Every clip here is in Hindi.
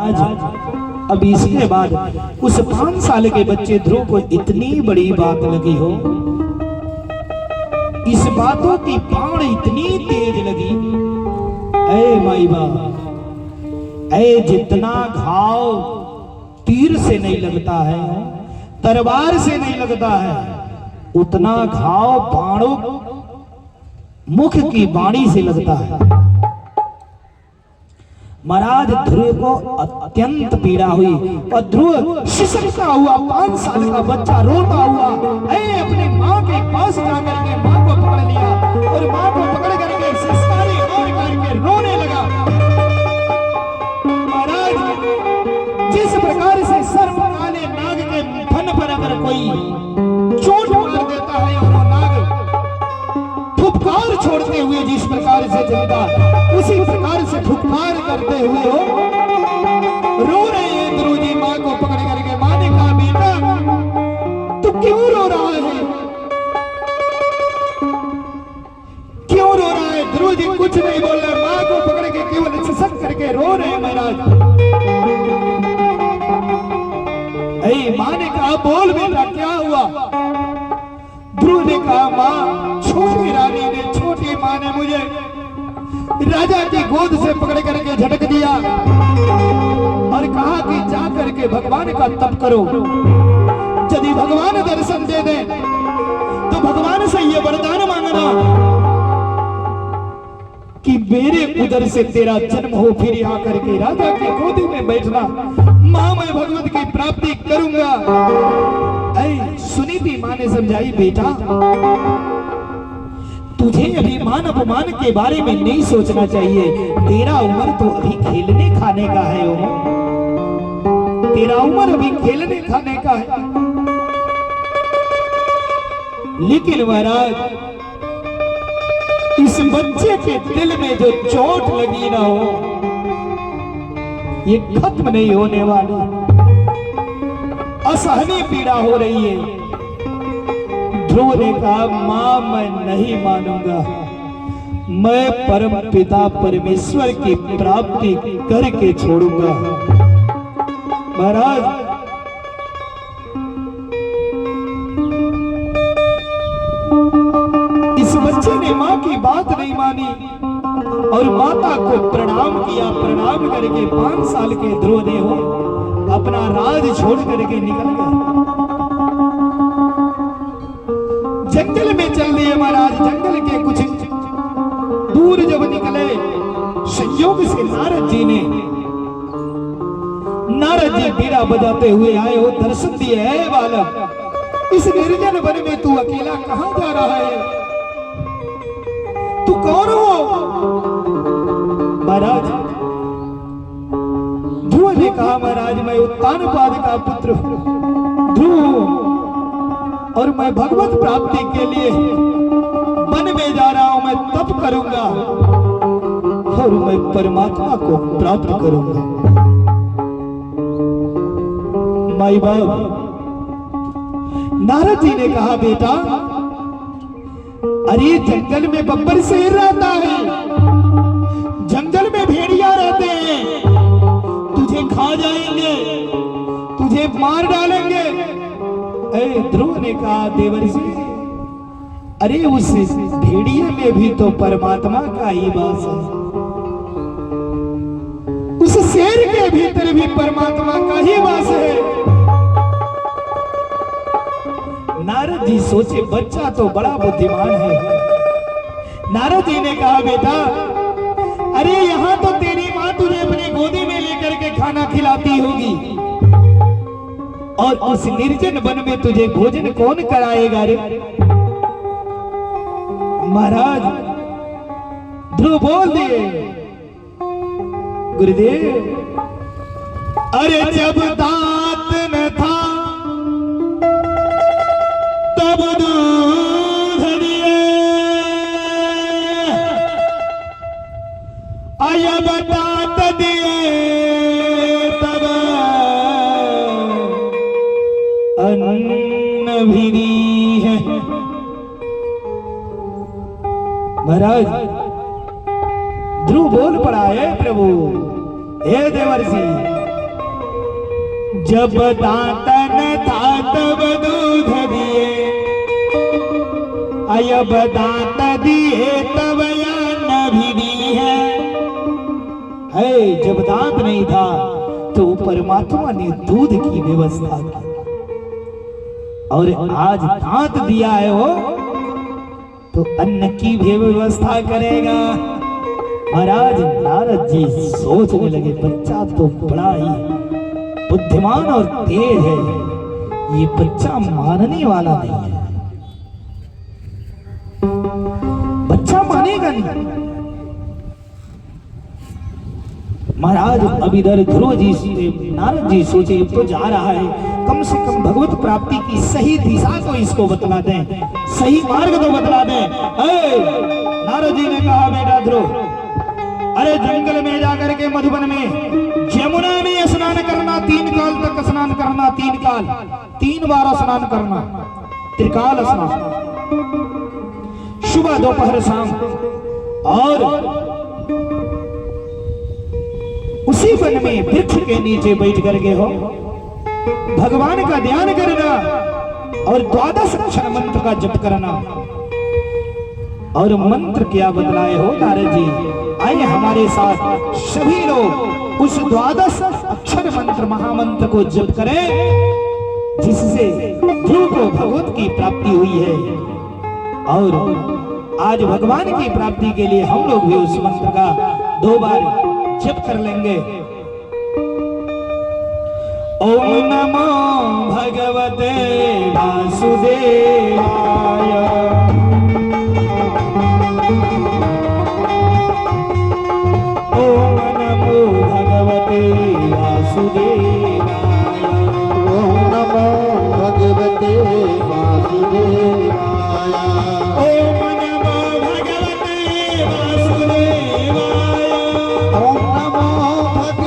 महाराज अब इसके बाद उस 5 साल के बच्चे ध्रुव को इतनी बड़ी बात लगी हो, इस बातों की बाण इतनी तेज लगी। ऐ माई बाप, ऐ जितना घाव तीर से नहीं लगता है, तलवार से नहीं लगता है, उतना घाव बाणों मुख की बाणी से लगता है। महाराज ध्रुव को अत्यंत पीड़ा हुई और ध्रुव शिशुता हुआ, 5 साल का बच्चा रोता हुआ अपनी माँ के पास जाकर के माँ को पकड़ लिया और माँ को पकड़ करके सिसकारी मार करके रोने लगा। महाराज जिस प्रकार से सर्प काले नाग के फन पर अगर कोई चोट मार देता है और वो नाग फुफकार छोड़ते हुए जिस प्रकार से चलता, उसी प्रकार से फुफकार करते हुए हो रो रहे हैं ध्रुव जी माँ को पकड़ करके। माँ ने कहा बेटा तू क्यों रो रहा है, क्यों रो रहा है? ध्रुव जी कुछ नहीं बोल रहे, माँ को पकड़ के केवल सिसक करके रो रहे हैं। महाराज माँ ने कहा बोल बेटा क्या हुआ? ध्रुव ने कहा माँ छोटी रानी ने, छोटी माँ ने मुझे राजा की गोद से पकड़ करके झटक दिया और कहा कि जा करके भगवान का तप करो, यदि भगवान दर्शन दे दे तो भगवान से ये वरदान मांगना कि मेरे उदर से तेरा जन्म हो, फिर आकर के राजा की गोदी में बैठना। मां मैं भगवत की प्राप्ति करूंगा। सुनी थी मां ने समझाई बेटा तुझे अभी मान अपमान के बारे में नहीं सोचना चाहिए, तेरा उम्र तो अभी खेलने खाने का है, तेरा उम्र अभी खेलने खाने का है। लेकिन महाराज इस बच्चे के दिल में जो चोट लगी ना हो, ये खत्म नहीं होने वाली, असहनीय पीड़ा हो रही है। ध्रुव ने कहा मां मैं नहीं मानूंगा, मैं परम पिता परमेश्वर की प्राप्ति करके छोड़ूंगा। महाराज इस बच्चे ने मां की बात नहीं मानी और माता को प्रणाम किया। प्रणाम करके 5 साल के ध्रुव ने हो अपना राज छोड़ करके निकल गया। जंगल में चल दिए महाराज। जंगल के कुछ दूर जब निकले, संयोग से नारद जी बीड़ा बजाते हुए आए हो, दर्शन दिए। है बालक इस निर्जन वन में तू अकेला कहां जा रहा है, तू कौन हो? महाराज ध्रुव ने कहा महाराज मैं उत्तानपाद का पुत्र ध्रुव और मैं भगवत प्राप्ति के लिए वन में जा रहा हूं, मैं तप करूंगा और मैं परमात्मा को प्राप्त करूंगा। माई बाप नारद जी ने कहा बेटा अरे जंगल में बब्बर शेर रहता है, जंगल में भेड़िया रहते हैं, तुझे खा जाएंगे, तुझे मार डालेंगे। ध्रुव ने कहा देवर्षि अरे उस भेड़िए में भी तो परमात्मा का ही वास है, उस शेर के भीतर भी परमात्मा का ही वास है। नारद जी सोचे बच्चा तो बड़ा बुद्धिमान है। नारद जी ने कहा बेटा अरे यहाँ तो तेरी माँ तुझे अपनी गोदी में लेकर के खाना खिलाती होगी और उस निर्जन वन में तुझे भोजन कौन कराएगा रे? महाराज ध्रुव बोल दिए गुरुदेव अरे जब दांत न था तब दूध दिए, आया दांत दिए तब अन्न भी दी है। महाराज ध्रुव बोल पड़ा है प्रभु हे देवर्षि जब दांतन था तब दूध दिए, अब दांत दिए तब यान भी दी है। जब दांत नहीं था तो परमात्मा ने दूध की व्यवस्था की, और आज दांत दिया है वो तो अन्न की भी व्यवस्था करेगा। महाराज नारद जी सोचने लगे, बच्चा तो बड़ा ही बुद्धिमान और तेज है, ये बच्चा मानने वाला नहीं है, बच्चा मानेगा नहीं। महाराज अब इधर ध्रुव जी नारद जी सोचे तो जा रहा है, कम से कम भगवत प्राप्ति की सही दिशा तो इसको बतला दें, सही मार्ग तो बतला दें। नारद जी ने कहा, बेटा ध्रुव, अरे जंगल में जाकर के मधुबन में यमुना में स्नान करना, 3 काल तक स्नान करना, 3 काल 3 बार स्नान करना, त्रिकाल स्नान, सुबह दोपहर शाम। और उसी वन में वृक्ष के नीचे बैठ करके हो भगवान का ध्यान करना और 12 अक्षर मंत्र का जप करना। और मंत्र क्या बतलाए हो नारद जी, आइए हमारे साथ सभी लोग उस 12 अक्षर मंत्र महामंत्र को जप करें, जिससे ध्रुव को भगवत की प्राप्ति हुई है। और आज भगवान की प्राप्ति के लिए हम लोग भी उस मंत्र का 2 बार जप कर लेंगे। ओम नमो भगवते वासुदेवाय, ओम नमो भगवते वासुदेवाय, ओम नमो भगवते वासुदेवाय, ओम नमो भगवते वासुदेवाय, ओम नमो भगवते वासुदेवाय,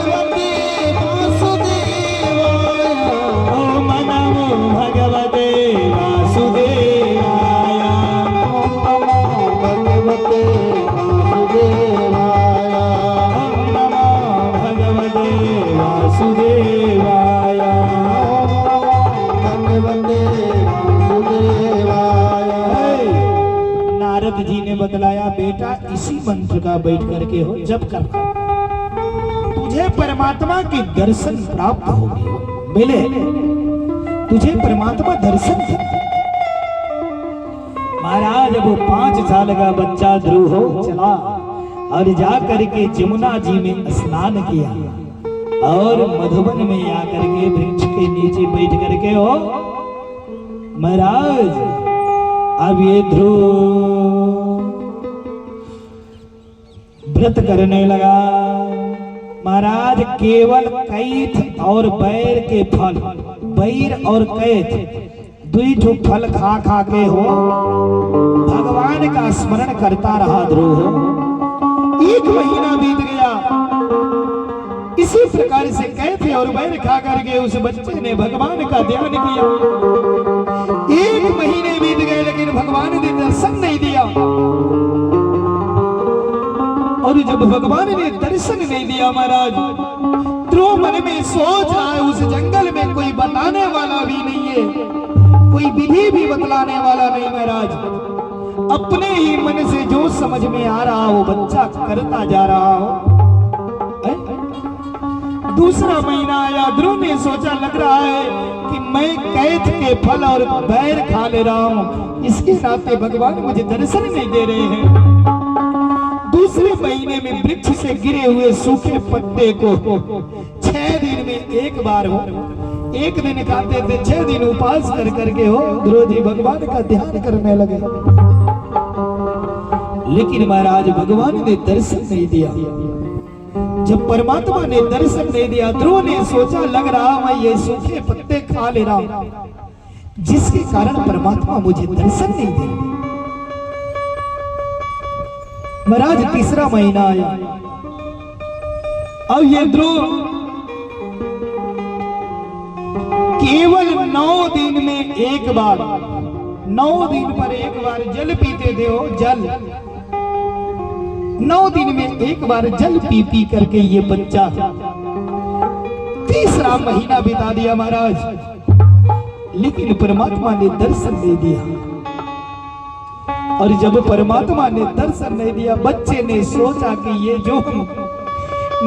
ओम नमो भगवते वासुदेवाय, ओम नमो भगवते वासुदेवाय, ओम नमो भगवते वासुदेवाय। ओम नमो भगवते वासुदेवाय। नारद जी ने बतलाया, बेटा इसी मंत्र का बैठ करके हो जप करना, तुझे परमात्मा के दर्शन प्राप्त होंगे, मिले तुझे परमात्मा दर्शन। महाराज वो 5 साल का बच्चा ध्रुव हो चला और जा करके जमुना जी में स्नान किया, और मधुबन में आकर के वृक्ष के नीचे बैठ करके हो महाराज अब ये ध्रुव व्रत करने लगा। महाराज केवल कैथ और बैर के फल, बैर और कैथ 2 फल खा खा के हो भगवान का स्मरण करता रहा ध्रुव। 1 महीना बीत गया, इसी प्रकार से कैथ और बैर खा करके उस बच्चे ने भगवान का ध्यान किया। 1 महीने बीत गए लेकिन भगवान ने दर्शन नहीं दिया, और जब भगवान ने दर्शन नहीं दिया महाराज ध्रुव मन में सोच रहा है, उस जंगल में कोई बताने वाला भी नहीं है, कोई विधि भी बतलाने वाला नहीं। महाराज अपने ही मन से जो समझ में आ रहा वो बच्चा करता जा रहा हो। दूसरा महीना आया, ध्रुव ने सोचा लग रहा है कि मैं कैथ के फल और बैर खा ले रहा हूं, इसके नाते भगवान मुझे दर्शन नहीं दे रहे हैं। दूसरे महीने में वृक्ष से गिरे हुए सूखे पत्ते को 6 दिन में 1 बार हो, 1 दिन खाते थे, 6 दिन उपास कर करके हो ध्रुव जी भगवान का ध्यान करने लगे। लेकिन महाराज भगवान ने दर्शन नहीं दिया। जब परमात्मा ने दर्शन नहीं दिया ध्रुव ने सोचा लग रहा मैं ये सूखे पत्ते खा ले रहा हूं, जिसके कारण परमात्मा मुझे दर्शन नहीं दे। महाराज तीसरा महीना आया, अब ये ध्रुव केवल 9 दिन में 1 बार, 9 दिन पर 1 बार जल पीते थे हो, जल 9 दिन में 1 बार जल पी पी करके ये बच्चा तीसरा तीसरा महीना बिता दिया महाराज, लेकिन परमात्मा ने दर्शन नहीं दिया। और जब परमात्मा ने दर्शन नहीं दिया, बच्चे ने सोचा कि ये जो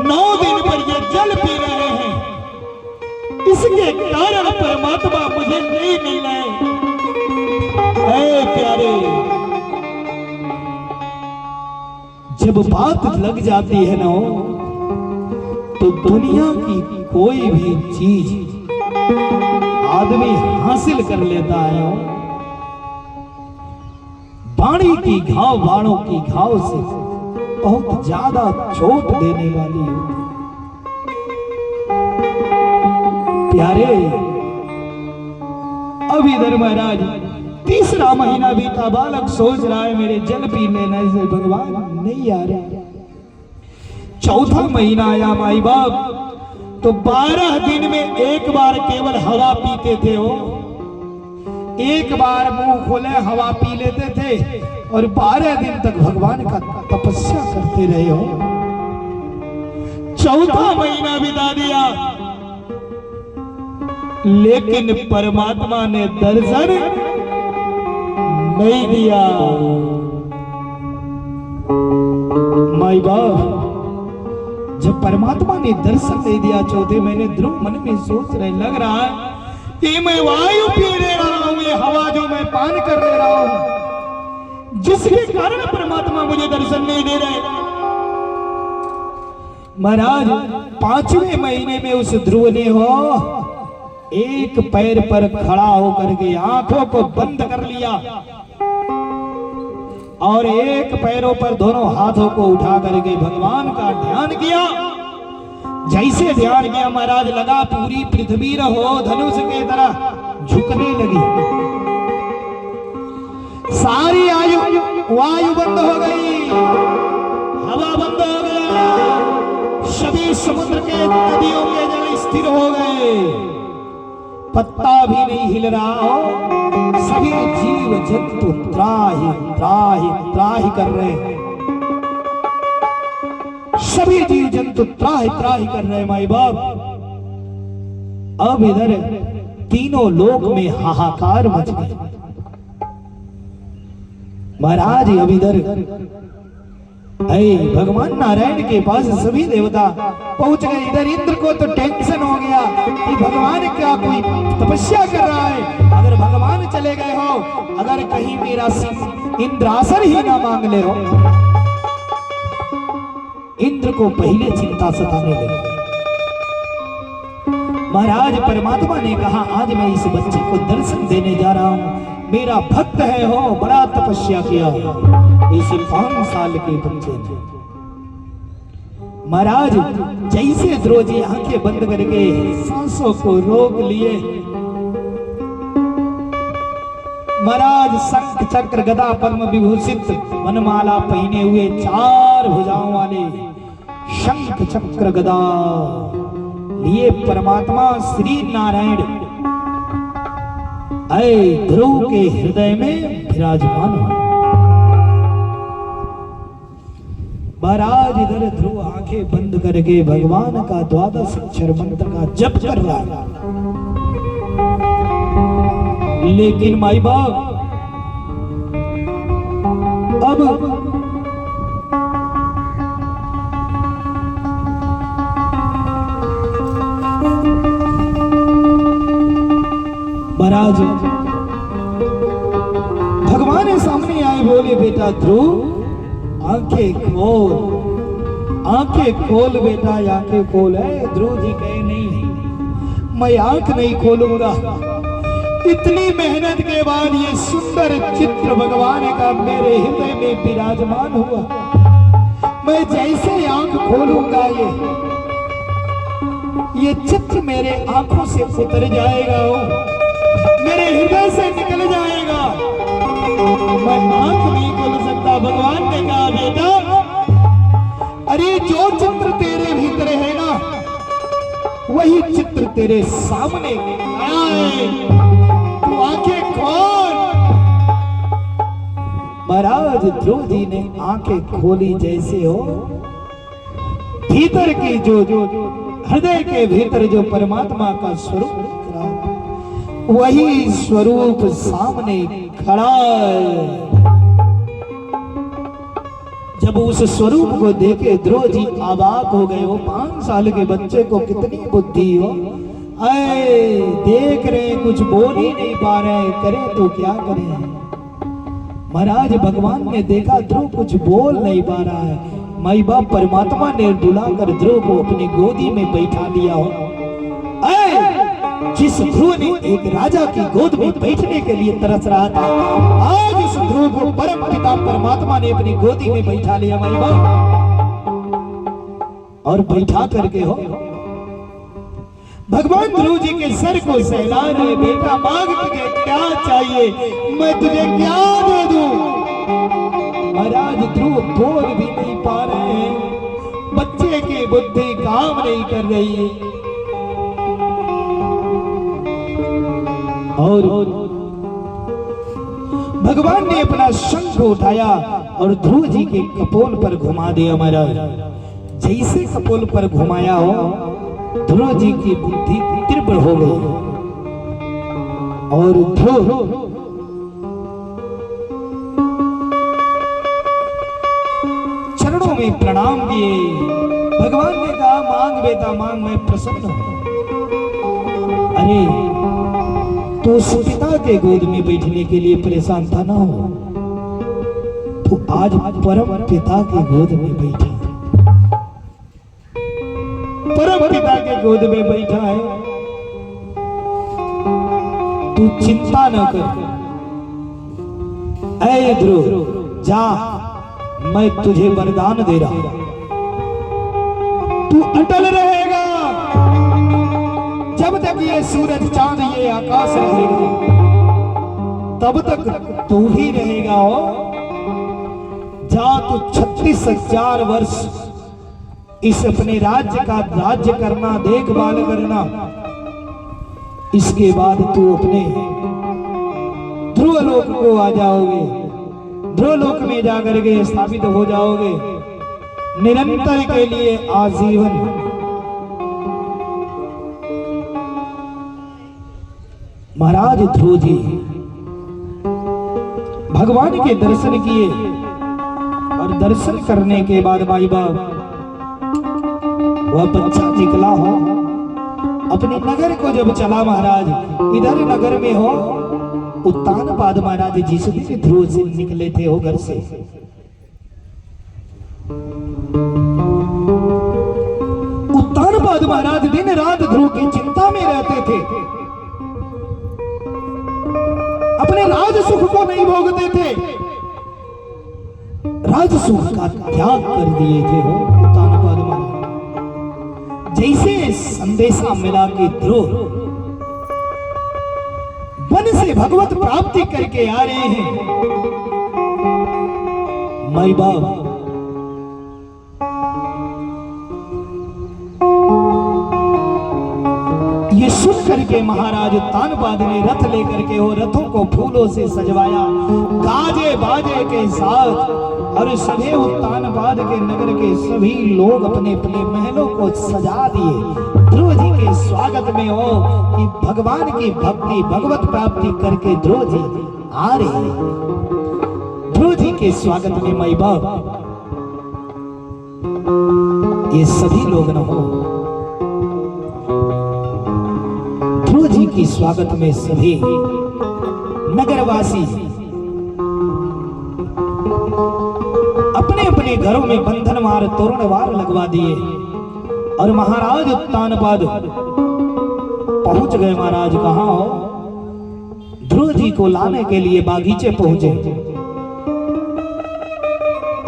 9 दिन पर ये जल पी रहे हैं, इसके कारण परमात्मा मुझे नहीं मिल रहे। ऐ प्यारे, जब बात लग जाती है ना, तो दुनिया की कोई भी चीज आदमी हासिल कर लेता है। बाणी की घाव बाणों की घाव से बहुत ज्यादा चोट देने वाली होती। प्यारे, अब इधर महाराज तीसरा महीना बीता, बालक सोच रहा है मेरे जल पी लेने से भगवान नहीं आ रहे। चौथा महीना आया माई बाप, तो 12 दिन में एक बार केवल हवा पीते थे हो। एक बार मुंह खोले हवा पी लेते थे, और 12 दिन तक भगवान का तपस्या करते रहे हो। चौथा महीना बिता दिया, लेकिन परमात्मा ने दर्शन नहीं दिया। माई बाप, जब परमात्मा ने दर्शन दे दिया चौथे महीने, ध्रुव मन में सोच रहे, लग रहा है कि मैं वायु पी ले रहा हूं, ये हवा जो मैं पान कर ले रहा हूं, जिसके कारण परमात्मा मुझे दर्शन नहीं दे रहे। महाराज 5वें महीने में उस ध्रुव ने हो एक पैर पर खड़ा होकर के आंखों को बंद कर लिया, और एक पैरों पर दोनों हाथों को उठा करके भगवान का ध्यान किया। जैसे ध्यान किया महाराज, लगा पूरी पृथ्वी रहो धनुष के तरह झुकने लगी। सारी वायु बंद हो गई, हवा बंद हो गया, सभी समुद्र के नदियों के जल स्थिर हो गए, पत्ता भी नहीं हिल रहा हो। सभी जीव जंतु त्राहि त्राहि त्राहि कर रहे हैं, सभी जीव जंतु त्राहि त्राहि कर रहे हैं माई बाप। अब इधर तीनों लोक में हाहाकार मच गया महाराज। अब इधर भगवान नारायण के पास सभी देवता पहुंच गए। इधर इंद्र को तो टेंशन हो गया कि भगवान क्या कोई तपस्या कर रहा है, अगर भगवान चले गए हो, अगर कहीं मेरा इंद्रासन ही ना मांग ले हो। इंद्र को पहले चिंता सताने लगी। महाराज परमात्मा ने कहा, आज मैं इस बच्चे को दर्शन देने जा रहा हूं, मेरा भक्त है हो, बड़ा तपस्या किया इस 5 साल के बच्चे ने। महाराज जैसे ध्रुव जी आंखें बंद करके सांसों को रोक लिए, महाराज शंख चक्र गदा पद्म विभूषित वनमाला पहने हुए 4 भुजाओं वाले शंख चक्र गदा लिए परमात्मा श्री नारायण ध्रुव के हृदय में विराजमान हो। महाराज इधर ध्रुव आंखें बंद करके भगवान का 12 अक्षर मंत्र का जप कर रहा है। लेकिन माई बाप अब महाराज भगवान सामने आए, बोले बेटा ध्रुव आंखें खोल, आंखें खोल बेटा, आंखें खोल। है ध्रुव जी कहे नहीं, मैं आंख नहीं खोलूंगा। इतनी मेहनत के बाद ये सुंदर चित्र भगवान का मेरे हृदय में विराजमान हुआ, मैं जैसे आंख खोलूंगा ये चित्र मेरे आंखों से उतर जाएगा, मेरे हृदय से निकल जाएगा, मैं आंख नहीं खोल सकता। भगवान ने कहा बेटा, अरे जो चित्र तेरे भीतर है ना, वही चित्र तेरे सामने आया है, तू आंखें खोल। महाराज ध्रुव जी ने आंखें खोली, जैसे हो भीतर की जो हृदय के भीतर जो परमात्मा का स्वरूप दिख रहा है, वही स्वरूप सामने खड़ा है। जब उस स्वरूप को देखे ध्रुव जी अवाक हो गए। वो 5 साल के बच्चे को कितनी बुद्धि हो, ऐ देख रहे कुछ बोल ही नहीं पा रहे, करें तो क्या करें। महाराज भगवान ने देखा ध्रुव कुछ बोल नहीं पा रहा है, माई बाप परमात्मा ने बुलाकर ध्रुव को अपनी गोदी में बैठा लिया हो। जिस ध्रुव ने एक राजा की गोद में बैठने के लिए तरस रहा था, आज उस ध्रुव को परम पिता परमात्मा ने अपनी गोदी में बैठा लिया माई बाप। और बैठा करके हो भगवान ध्रुव जी के सर को सहला रहे, बेटा मांग तुझे क्या चाहिए, मैं तुझे क्या दे दूं। महाराज ध्रुव बोल भी नहीं पा रहे हैं, बच्चे की बुद्धि काम नहीं कर रही है। और भगवान ने अपना शंख उठाया और ध्रुव जी के कपोल पर घुमा दिया। महाराज जैसे कपोल पर घुमाया हो, ध्रुव जी की बुद्धि तीव्र हो गई और ध्रुव चरणों में प्रणाम किए। भगवान ने कहा मांग बेटा मांग, मैं प्रसन्न हूं। अरे तो उस पिता के गोद में बैठने के लिए परेशान था ना हो, तो आज परम पिता के गोद में बैठा, परम पिता के गोद में बैठा है। तू चिंता न कर, ऐ ध्रुव जा, मैं तुझे वरदान दे रहा हूं, तू अटल रहेगा जब तक ये सूरज चांद ये आकाश रहेगा, तब तक तू ही रहेगा। हो जा, तू 36,000 वर्ष इस अपने राज्य का राज्य करना, देखभाल करना, इसके बाद तू अपने ध्रुवलोक को आ जाओगे। ध्रुवलोक में जाकर के स्थापित हो जाओगे निरंतर के लिए, आजीवन। महाराज ध्रुव जी भगवान के दर्शन किए और दर्शन करने के बाद माई बाप वह बच्चा निकला हो अपने नगर को जब चला। महाराज इधर नगर में हो उत्तानपाद महाराज जिस दिन ध्रुव से निकले थे हो घर से, उत्तानपाद महाराज दिन रात ध्रुव की चिंता में रहते थे, अपने राज सुख को नहीं भोगते थे, राज सुख का त्याग कर दिए थे हो उत्तानपाद महाराज। जैसे संदेशा मिला कि ध्रुव वन से भगवत प्राप्ति करके आ रहे हैं, माई बाप ये सुन करके महाराज उत्तानपाद ने रथ लेकर के हो रथों को फूलों से सजवाया, गाजे बाजे के साथ, और सभी उत्तानपाद के नगर के सभी लोग अपने अपने महलों को सजा दिए ध्रुव जी के स्वागत में हो कि भगवान की भक्ति भगवत प्राप्ति करके ध्रुव जी आ रहे हैं। ध्रुव जी के स्वागत में माई बाप ये सभी लोग न हो, ध्रुव जी की स्वागत में सभी नगरवासी अपने अपने घरों में बंधनवार तोरणवार लगवा दिए और महाराज उत्तानपाद पहुंच गए। महाराज कहां हो? ध्रुव जी को लाने के लिए बागीचे पहुंचे,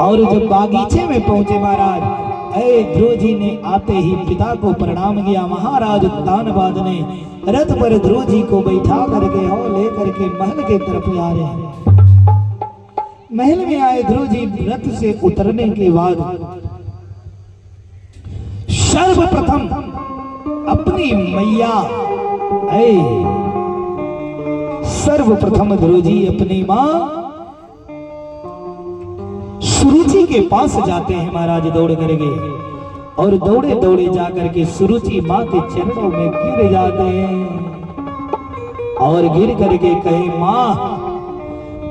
और जब बागीचे में पहुंचे महाराज ध्रुव जी ने आते ही पिता को प्रणाम किया। महाराज उत्तानपाद ने रथ पर ध्रुव जी को बैठा करके हो लेकर के महल के तरफ आ रहे हैं। महल में आए ध्रुव जी रथ से उतरने के बाद सर्वप्रथम अपनी मैया सर्वप्रथम ध्रुव जी अपनी मां सुरुचि के पास जाते हैं महाराज दौड़ करके, और दौड़े दौड़े जाकर के सुरुचि माँ के चरणों में गिर जाते हैं और गिर करके कहे, माँ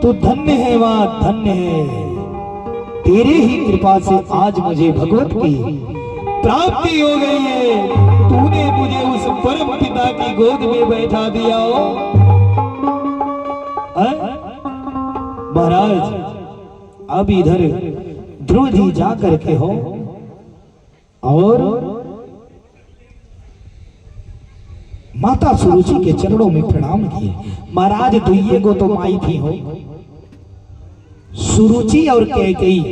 तू धन्य है, माँ धन्य है, तेरे ही कृपा से आज मुझे भगवत की प्राप्ति हो गई है। तूने मुझे उस परम पिता की गोद में बैठा दिया हो। महाराज अब इधर ध्रुव जी जा करके हो और माता सुरुचि के चरणों में प्रणाम किए। महाराज दुइये को तो माई थी हो, सुरुचि और कैकेयी।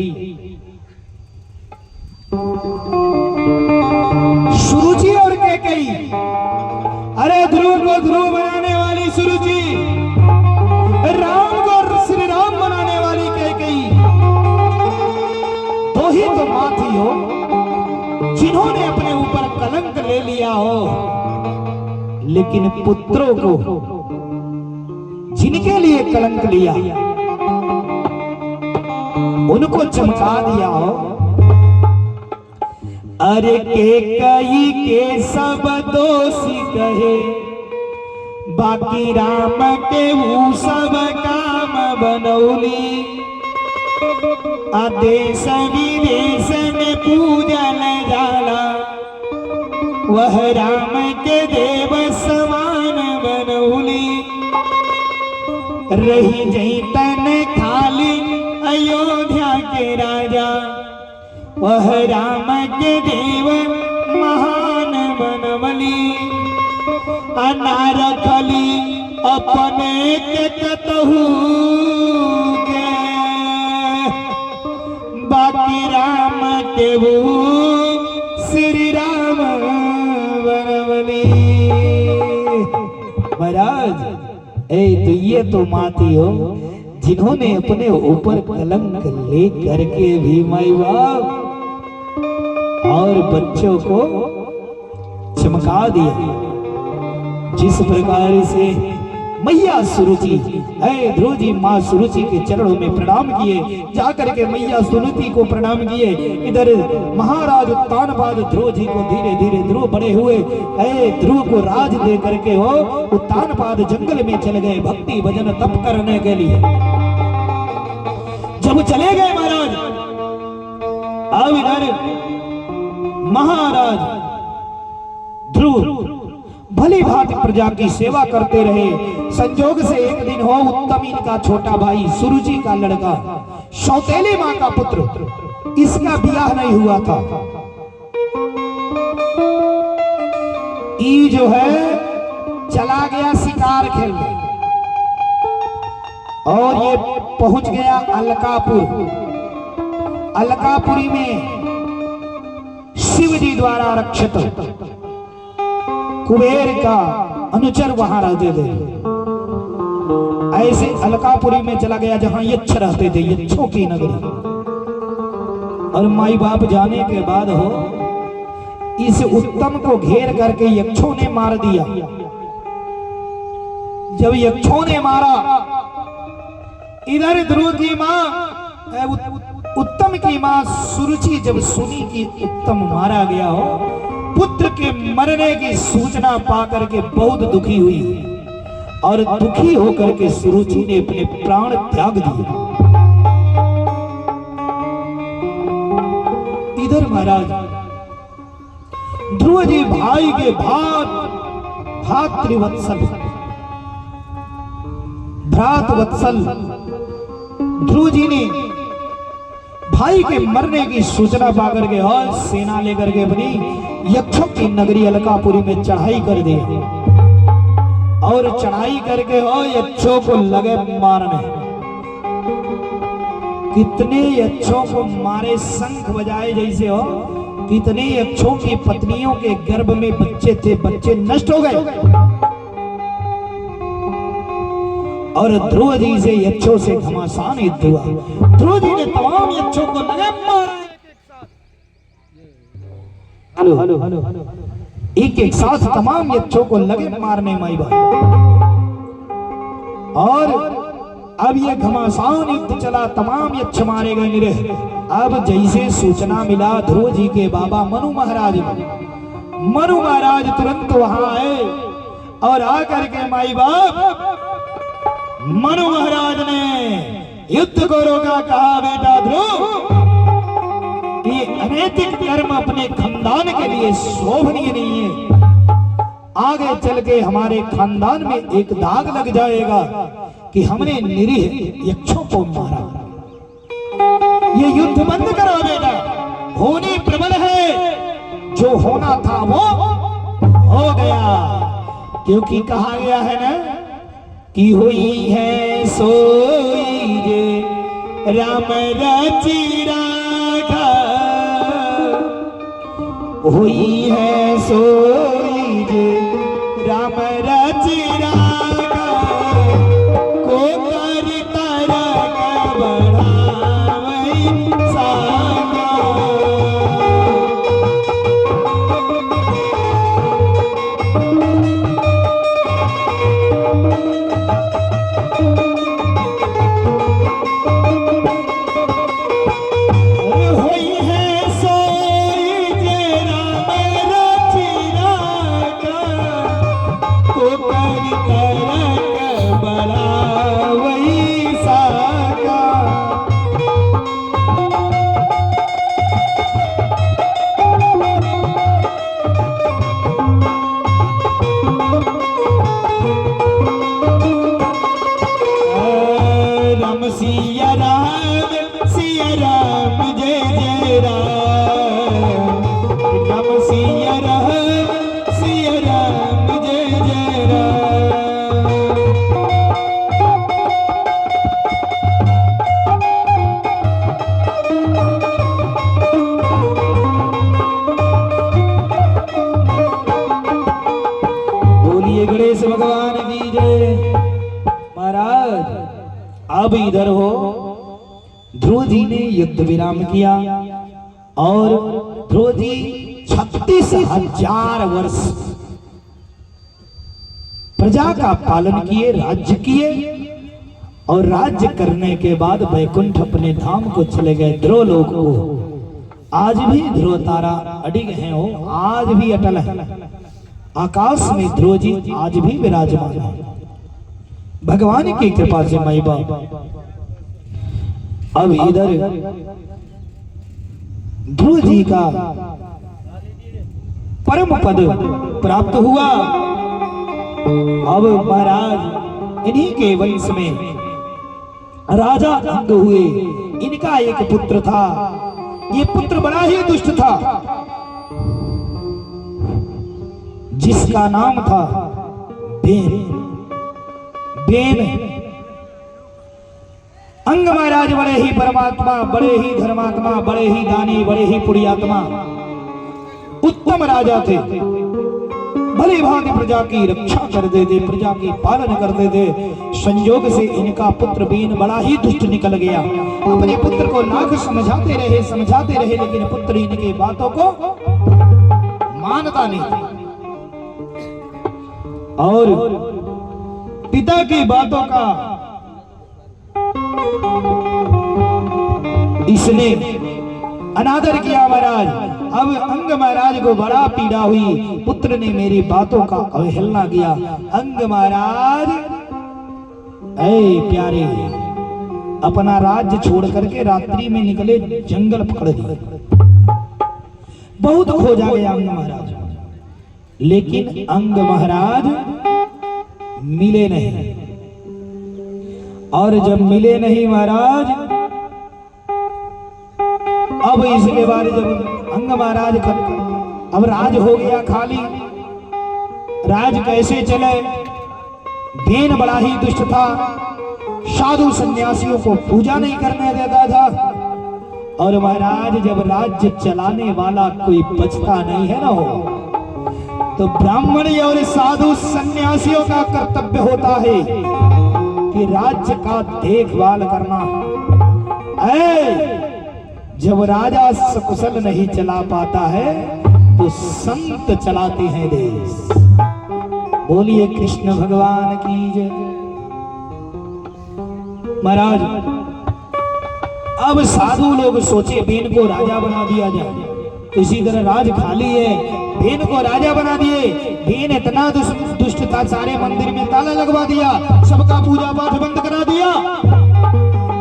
सुरुचि और कैकेयी, अरे ध्रुव को ध्रुव बनाने वाली सुरुचि, राम को श्री राम बनाने वाली कैकेयी, तो ही तो मां थी हो जिन्होंने अपने ऊपर कलंक ले लिया हो। लेकिन पुत्रों को जिनके लिए कलंक लिया उनको चमका दिया हो। अरे कैकेयी के सब दोषी कहे, बाकी राम के वो सब काम बनौली। देश विदेश में पूजन जाला, वह राम के देव समान बनौली। रही जई तन खाली अयोध्या के राजा, वह राम के देव महान बनवली। अनार खली अपने के कतहू के, बाकी राम के वो श्री राम बनवली। महाराज तो ये तो माती हो जिन्होंने अपने ऊपर कलंक ले करके भी माई बाप और बच्चों को चमका दिया। जिस प्रकार से मैया सुरुचि, ध्रुव जी माँ सुरुचि के चरणों में प्रणाम किए, जाकर के मैया सुरुचि को प्रणाम किए। इधर महाराज उत्तानपाद ध्रुव जी को धीरे धीरे ध्रुव बड़े हुए, ध्रुव को राज दे करके हो उत्तानपाद जंगल में चले गए भक्ति भजन तप करने के लिए। जब चले गए महाराज, अब इधर महाराज ध्रुव भली भांति प्रजा की सेवा करते रहे। संजोग से एक दिन हो उत्तमी का छोटा भाई सुरुचि का लड़का सौतेली मां का पुत्र, इसका ब्याह नहीं हुआ था। ई जो है चला गया शिकार खेलने और ये पहुंच गया अलकापुर। अलकापुरी में शिव जी द्वारा रक्षित कुबेर का अनुचर वहां रहते थे। ऐसे अलकापुरी में चला गया जहां यक्ष रहते थे, यक्षों की नगरी। और माई बाप जाने के बाद हो इस उत्तम को घेर करके यक्षों ने मार दिया। जब यक्षों ने मारा, इधर ध्रुव की मां उत्तम की मां सुरुचि जब सुनी कि उत्तम मारा गया हो, पुत्र के मरने की सूचना पाकर के बहुत दुखी हुई और दुखी होकर के सुरुचि ने अपने प्राण त्याग दिए। इधर महाराज ध्रुव जी भाई के भातृवत्सल भ्रातृवत्सल ध्रुव जी ने भाई के मरने की सूचना पाकर के और सेना लेकर के अपनी यक्षों की नगरी अलकापुरी में चढ़ाई कर दी और चढ़ाई करके हो यक्षों को लगे मारने। कितने यक्षों को मारे, शंख बजाए जैसे हो। कितने यक्षों की पत्नियों के गर्भ में बच्चे थे, बच्चे नष्ट हो गए। और ध्रुव जी से यक्षों से घमासान युद्ध हुआ। ध्रुव जी ने तमाम यक्षों को लगे मारा। एक एक साथ तमाम यक्षों को लगे मारने माई बाप। और अब ये घमासान युद्ध चला, तमाम यक्ष मारे गए निरह। अब जैसे सूचना मिला ध्रुव जी के बाबा मनु महाराज को, मनु महाराज तुरंत वहां आए और आकर के माई बाप मनु महाराज ने युद्ध को रोका, कहा बेटा ध्रुव ये अनैतिक कर्म अपने खानदान के लिए शोभनीय नहीं है, आगे चल के हमारे खानदान में एक दाग लग जाएगा कि हमने निरीह यक्षों को मारा। ये युद्ध बंद करो बेटा, होनी प्रबल है, जो होना था वो हो गया। क्योंकि कहा गया है ना कि हुई है सोई जे राम रची राखा, हुई है सोई जे राम रची राखा, को कर तरक बढ़ावई सागा। भगवान की जय। महाराज अब इधर हो, ध्रुव जी ने युद्ध विराम किया और ध्रुव जी 36,000 वर्ष प्रजा का पालन किए, राज्य किए और राज्य करने के बाद वैकुंठ अपने धाम को चले गए, ध्रुव लोक को। आज भी ध्रुव तारा अडिग है, हो आज भी अटल है, आकाश में ध्रुव जी आज भी विराजमान है भगवान की कृपा से। माई बाप अब इधर ध्रुव जी का परम पद प्राप्त हुआ। अब महाराज इन्हीं के वंश में राजा अंग हुए, इनका एक पुत्र था, ये पुत्र बड़ा ही दुष्ट था जिसका नाम था बेन। अंग महाराज बड़े ही परमात्मा, बड़े ही धर्मात्मा, बड़े ही दानी, बड़े ही पुण्यात्मा, उत्तम राजा थे। भली भांति प्रजा की रक्षा करते थे, प्रजा की पालन करते थे। संयोग से इनका पुत्र बेन बड़ा ही दुष्ट निकल गया। अपने पुत्र को लाख समझाते रहे, लेकिन पुत्र इनके बातों को मानता नहीं और पिता की बातों का इसने अनादर किया। महाराज अब अंग महाराज को बड़ा पीड़ा हुई, पुत्र ने मेरी बातों का अवहेलना किया। अंग महाराज ऐ प्यारे अपना राज्य छोड़ करके रात्रि में निकले, जंगल पकड़ दिए। बहुत खोजा गया अंग महाराज, लेकिन अंग महाराज मिले नहीं। और जब मिले नहीं महाराज, अब इसके बाद जब अंग महाराज का अब राज हो गया खाली, राज कैसे चले। बेन बड़ा ही दुष्ट था, साधु सन्यासियों को पूजा नहीं करने देता था। और महाराज जब राज्य चलाने वाला कोई बचता नहीं है ना हो, तो ब्राह्मण और साधु सन्यासियों का कर्तव्य होता है कि राज्य का देखभाल करना। जब राजा सकुशल नहीं चला पाता है तो संत चलाते हैं देश। बोलिए कृष्ण भगवान की जय। महाराज अब साधु लोग सोचे भेन को राजा बना दिया जाए। इसी तरह राज खाली है, भेन को राजा बना दिए। भेन इतना दुष्ट था, सारे मंदिर में ताला लगवा दिया, सबका पूजा पाठ बंद करा दिया।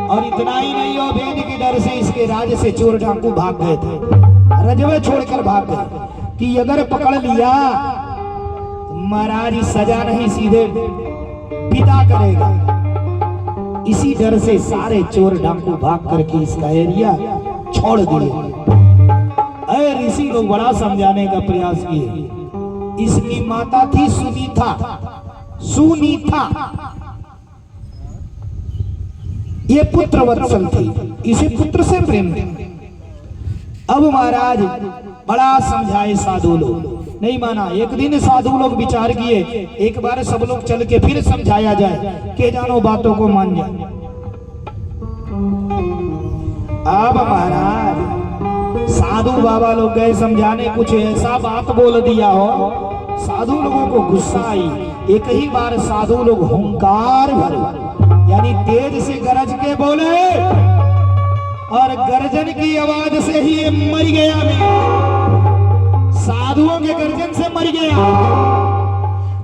और इतना ही नहीं हो, भेन के डर से इसके राज से चोर डाकू भाग गए थे, रजवे छोड़कर भाग गए कि अगर पकड़ लिया महाराज सजा नहीं सीधे विदा करेगा। इसी डर से सारे चोर डाकू भाग करके इसका एरिया छोड़ दिए। ऋषि लोग बड़ा समझाने का प्रयास किए। इसकी माता थी सुनीता, सुनीता ये पुत्र वत्सल थी, इसे पुत्र से प्रेम था। अब महाराज बड़ा समझाए साधु लोग, नहीं माना। एक दिन साधु लोग विचार किए, एक बार सब लोग चल के फिर समझाया जाए, के जानो बातों को मान जाए। अब महाराज साधु बाबा लोग गए समझाने, कुछ ऐसा बात बोल दिया हो, साधु लोगों को गुस्सा आई। एक ही बार साधु लोग हुंकार भरे, यानी तेज से गरज के बोले, और गर्जन की आवाज से ही ये मर गया। मैं साधुओं के गर्जन से मर गया।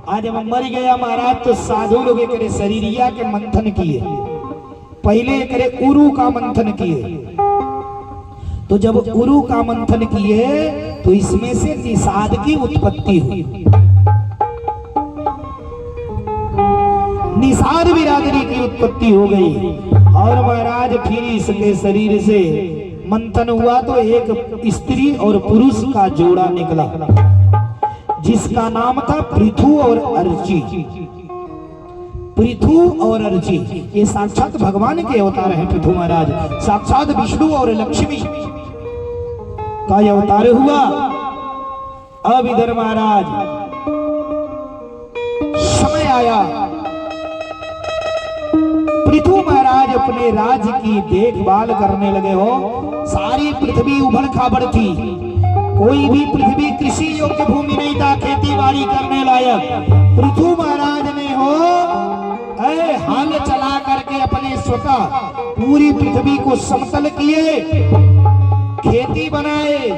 आज जब मर गया महाराज, तो साधु लोग एक शरीरिया के मंथन किए, पहले एक उरु का मंथन किए। तो जब उरु का मंथन किए तो इसमें से निषाद की उत्पत्ति हुई। निषाद बिरादरी की उत्पत्ति हो गई। और महाराज फिर इसके शरीर से मंथन हुआ तो एक स्त्री और पुरुष का जोड़ा निकला, जिसका नाम था पृथु और अर्ची। पृथु और अर्ची ये साक्षात भगवान के अवतार हैं। पृथु महाराज साक्षात विष्णु और लक्ष्मी का अवतार हुआ। अब इधर महाराज समय आया, पृथु महाराज अपने राज्य की देखभाल करने लगे हो। सारी पृथ्वी उबड़ खाबड़ थी, कोई भी पृथ्वी कृषि योग्य भूमि नहीं था, खेती बाड़ी करने लायक। पृथु महाराज ने हो हल चला करके अपने स्वतः पूरी पृथ्वी को समतल किए, खेती बनाए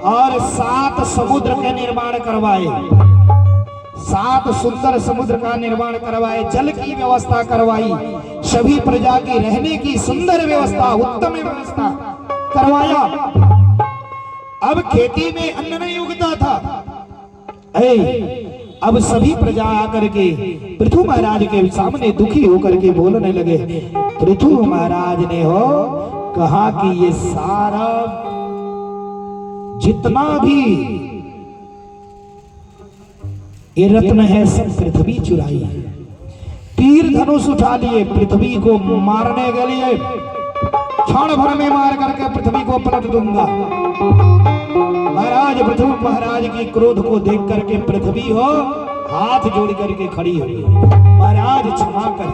और 7 समुद्र के निर्माण करवाए। 7 सुंदर समुद्र का निर्माण करवाए, जल की व्यवस्था करवाई, सभी प्रजा की रहने की सुंदर व्यवस्था, उत्तम व्यवस्था करवाया। अब खेती में अन्न नहीं उगता था। अब सभी प्रजा आकर के पृथु महाराज के सामने दुखी होकर के बोलने लगे। पृथु महाराज ने हो कहा कि ये सारा जितना भी ये रत्न है सब पृथ्वी चुराई है। तीर धनुष उठा लिए पृथ्वी को मारने के लिए, क्षण भर में मार करके पृथ्वी को पलट दूंगा। महाराज पृथु महाराज की क्रोध को देख करके पृथ्वी हो हाथ जोड़ करके खड़ी हुई, महाराज क्षमा कर।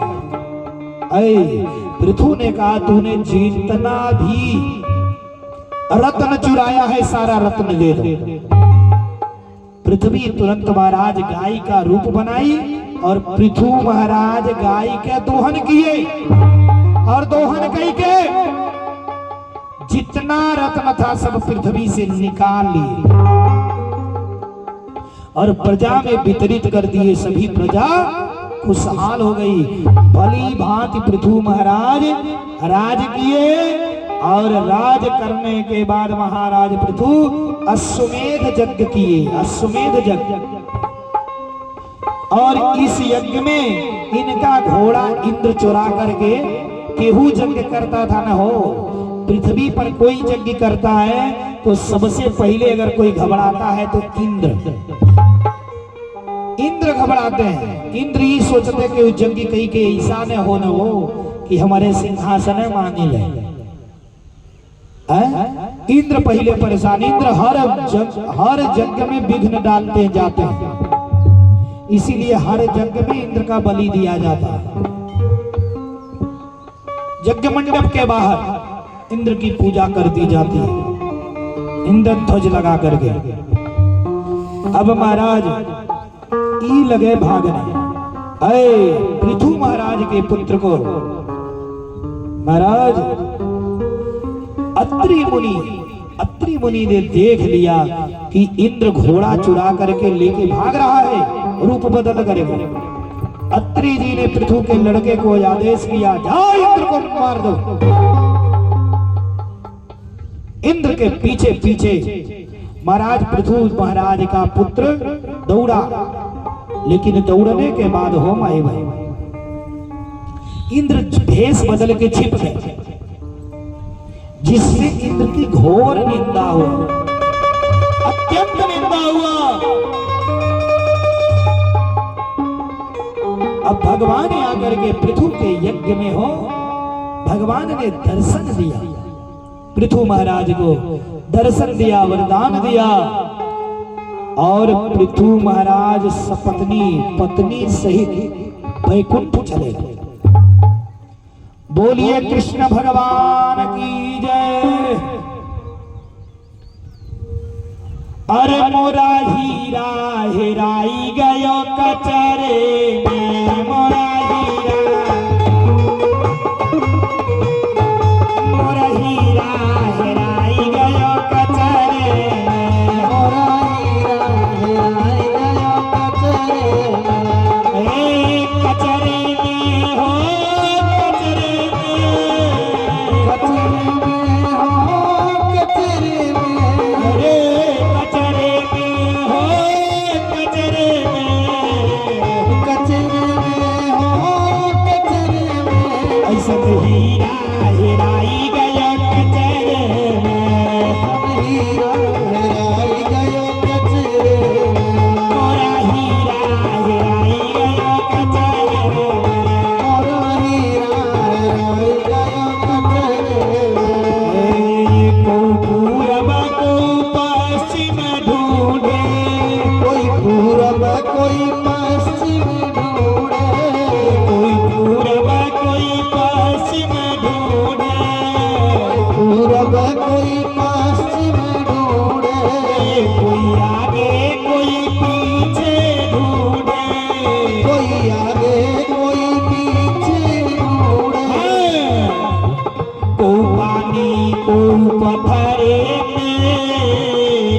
पृथु ने कहा तूने जितना भी रत्न चुराया है सारा रत्न दे दो। पृथ्वी तुरंत महाराज गाय का रूप बनाई और पृथु महाराज गाय के दोहन किए, और दोहन करके जितना रत्न था सब पृथ्वी से निकाल लिए और प्रजा में वितरित कर दिए। सभी प्रजा खुशहाल हो गई। भली भांति पृथु महाराज राज किए, और राज करने के बाद महाराज पृथु अश्वमेध यज्ञ किए। अश्वमेध यज्ञ, और इस यज्ञ में इनका घोड़ा इंद्र चुरा करके केहू यज्ञ करता था न हो। पृथ्वी पर कोई यज्ञ करता है तो सबसे पहले अगर कोई घबराता है तो इंद्र घबराते हैं। इंद्र ही सोचते कि यज्ञ कहीं के ऐसा न हो न हो कि हमारे सिंहासन मांगे ले। इंद्र पहले परेशान। इंद्र हर यज्ञ में विघ्न डालते जाते हैं, इसीलिए हर यज्ञ में इंद्र का बलि दिया जाता है। यज्ञ मंडप के बाहर इंद्र की पूजा कर दी जाती है, इंद्र ध्वज लगा करके। अब महाराज ई लगे भागने। पृथु महाराज के पुत्र को महाराज अत्रि मुनि ने देख लिया कि इंद्र घोड़ा चुरा करके लेके भाग रहा है, रूप बदल करेगा। अत्रि जी ने पृथु के लड़के को आदेश किया, जाओ इंद्र को मार दो। इंद्र के पीछे पीछे महाराज पृथु महाराज का पुत्र दौड़ा, लेकिन दौड़ने के बाद हो माए भाई इंद्र भेष बदल के छिप गए, जिससे इंद्र की घोर निंदा हुआ, अत्यंत निंदा हुआ। अब भगवान आकर के पृथु के यज्ञ में हो, भगवान ने दर्शन दिया, पृथु महाराज को दर्शन दिया, वरदान दिया, और पृथु महाराज सपत्नी पत्नी सहित वैकुंठ चले गए। बोलिए कृष्ण भगवान की जय। अरे मोरा हीरा हेराई गयो कचरे में, मोरा हीरा हेराई गयो कचरे में, मोरा हीरा हेराई गयो कचरे में। कचरे में हो, कचरे में हो, कचरे में। अरे कचरे में हो, कचरे में, कचरे में हो, कचरे में। ऐसा हीरा हेराई गया कचरे में, हीरा हेराई गयो कचरे में। मोरा हीरा हेराई गया कचरे में। मोरा हीरा हेराई गयो कचरे में। को पूरब को पश्चिम ढूंढे, कोई पूरब कोई पश्चिम ढूंढे। कोई पूरब कोई पश्चिम ढूंढे, पूरब कोई पश्चिम ढूंढे। कोई आगे कोई पीछे ढूंढे, कोई आगे कोई पीछे ढूंढे। को पानी को पत्थरे में,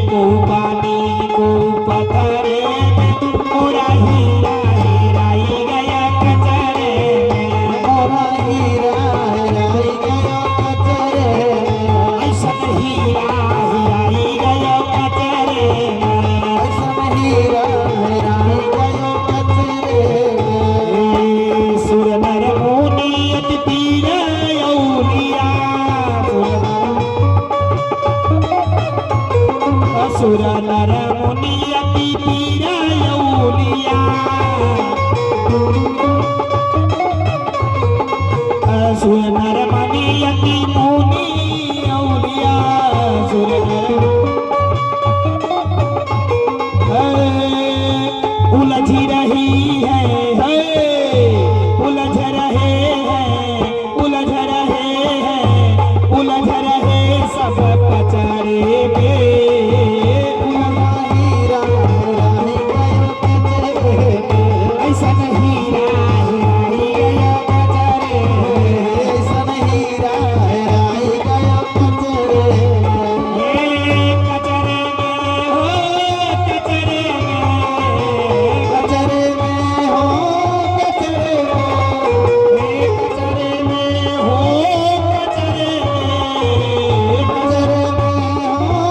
को पानी को पत्थरे में, पूरा हीरा हेराई गया कचरे में। मोरा हीरा हेराई गयो कचरे में। ऐसा हीरा हेराई गया कचरे में। ऐसन हीरा हेराई गयो कचरे में। सुर नर मुनि अति पीर यौनिया, सुर नर मुनि अति पीर यौनिया, सुर नर मुनि अति मुनि यौनिया, सुर उलझी रही है, उलझ रहे हैं, उलझ रहे हैं, उलझ रहे सब कचरे में। मोरा हीरा हेराई गयो कचरे में। ऐसा हीरा हेराई गया कचरे में। ऐसन हीरा हेराई गयो कचरे में। कचरे में हो, कचरे में, कचरे में हो, कचरे में। कचरे में हो, कचरे में, कचरे में हो,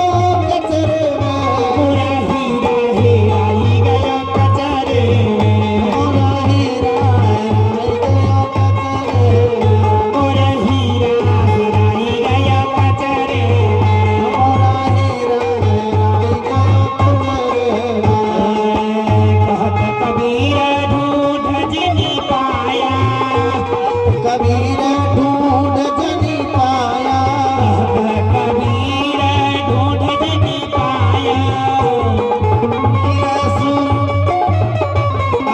कचरे में। पूरा हीरा हेराई गया कचरे में। मोरा हीरा हेराई गयो कचरे में। पूरा हीरा हेराई गया कचरे में। मोरा हीरा हेराई गयो कचरे में। कहत कबीर ढूंढ जिनी पाया, कबीर ढूंढ जनी पाया। कहत कबीर ढूंढ जिनी पाया। ये सुन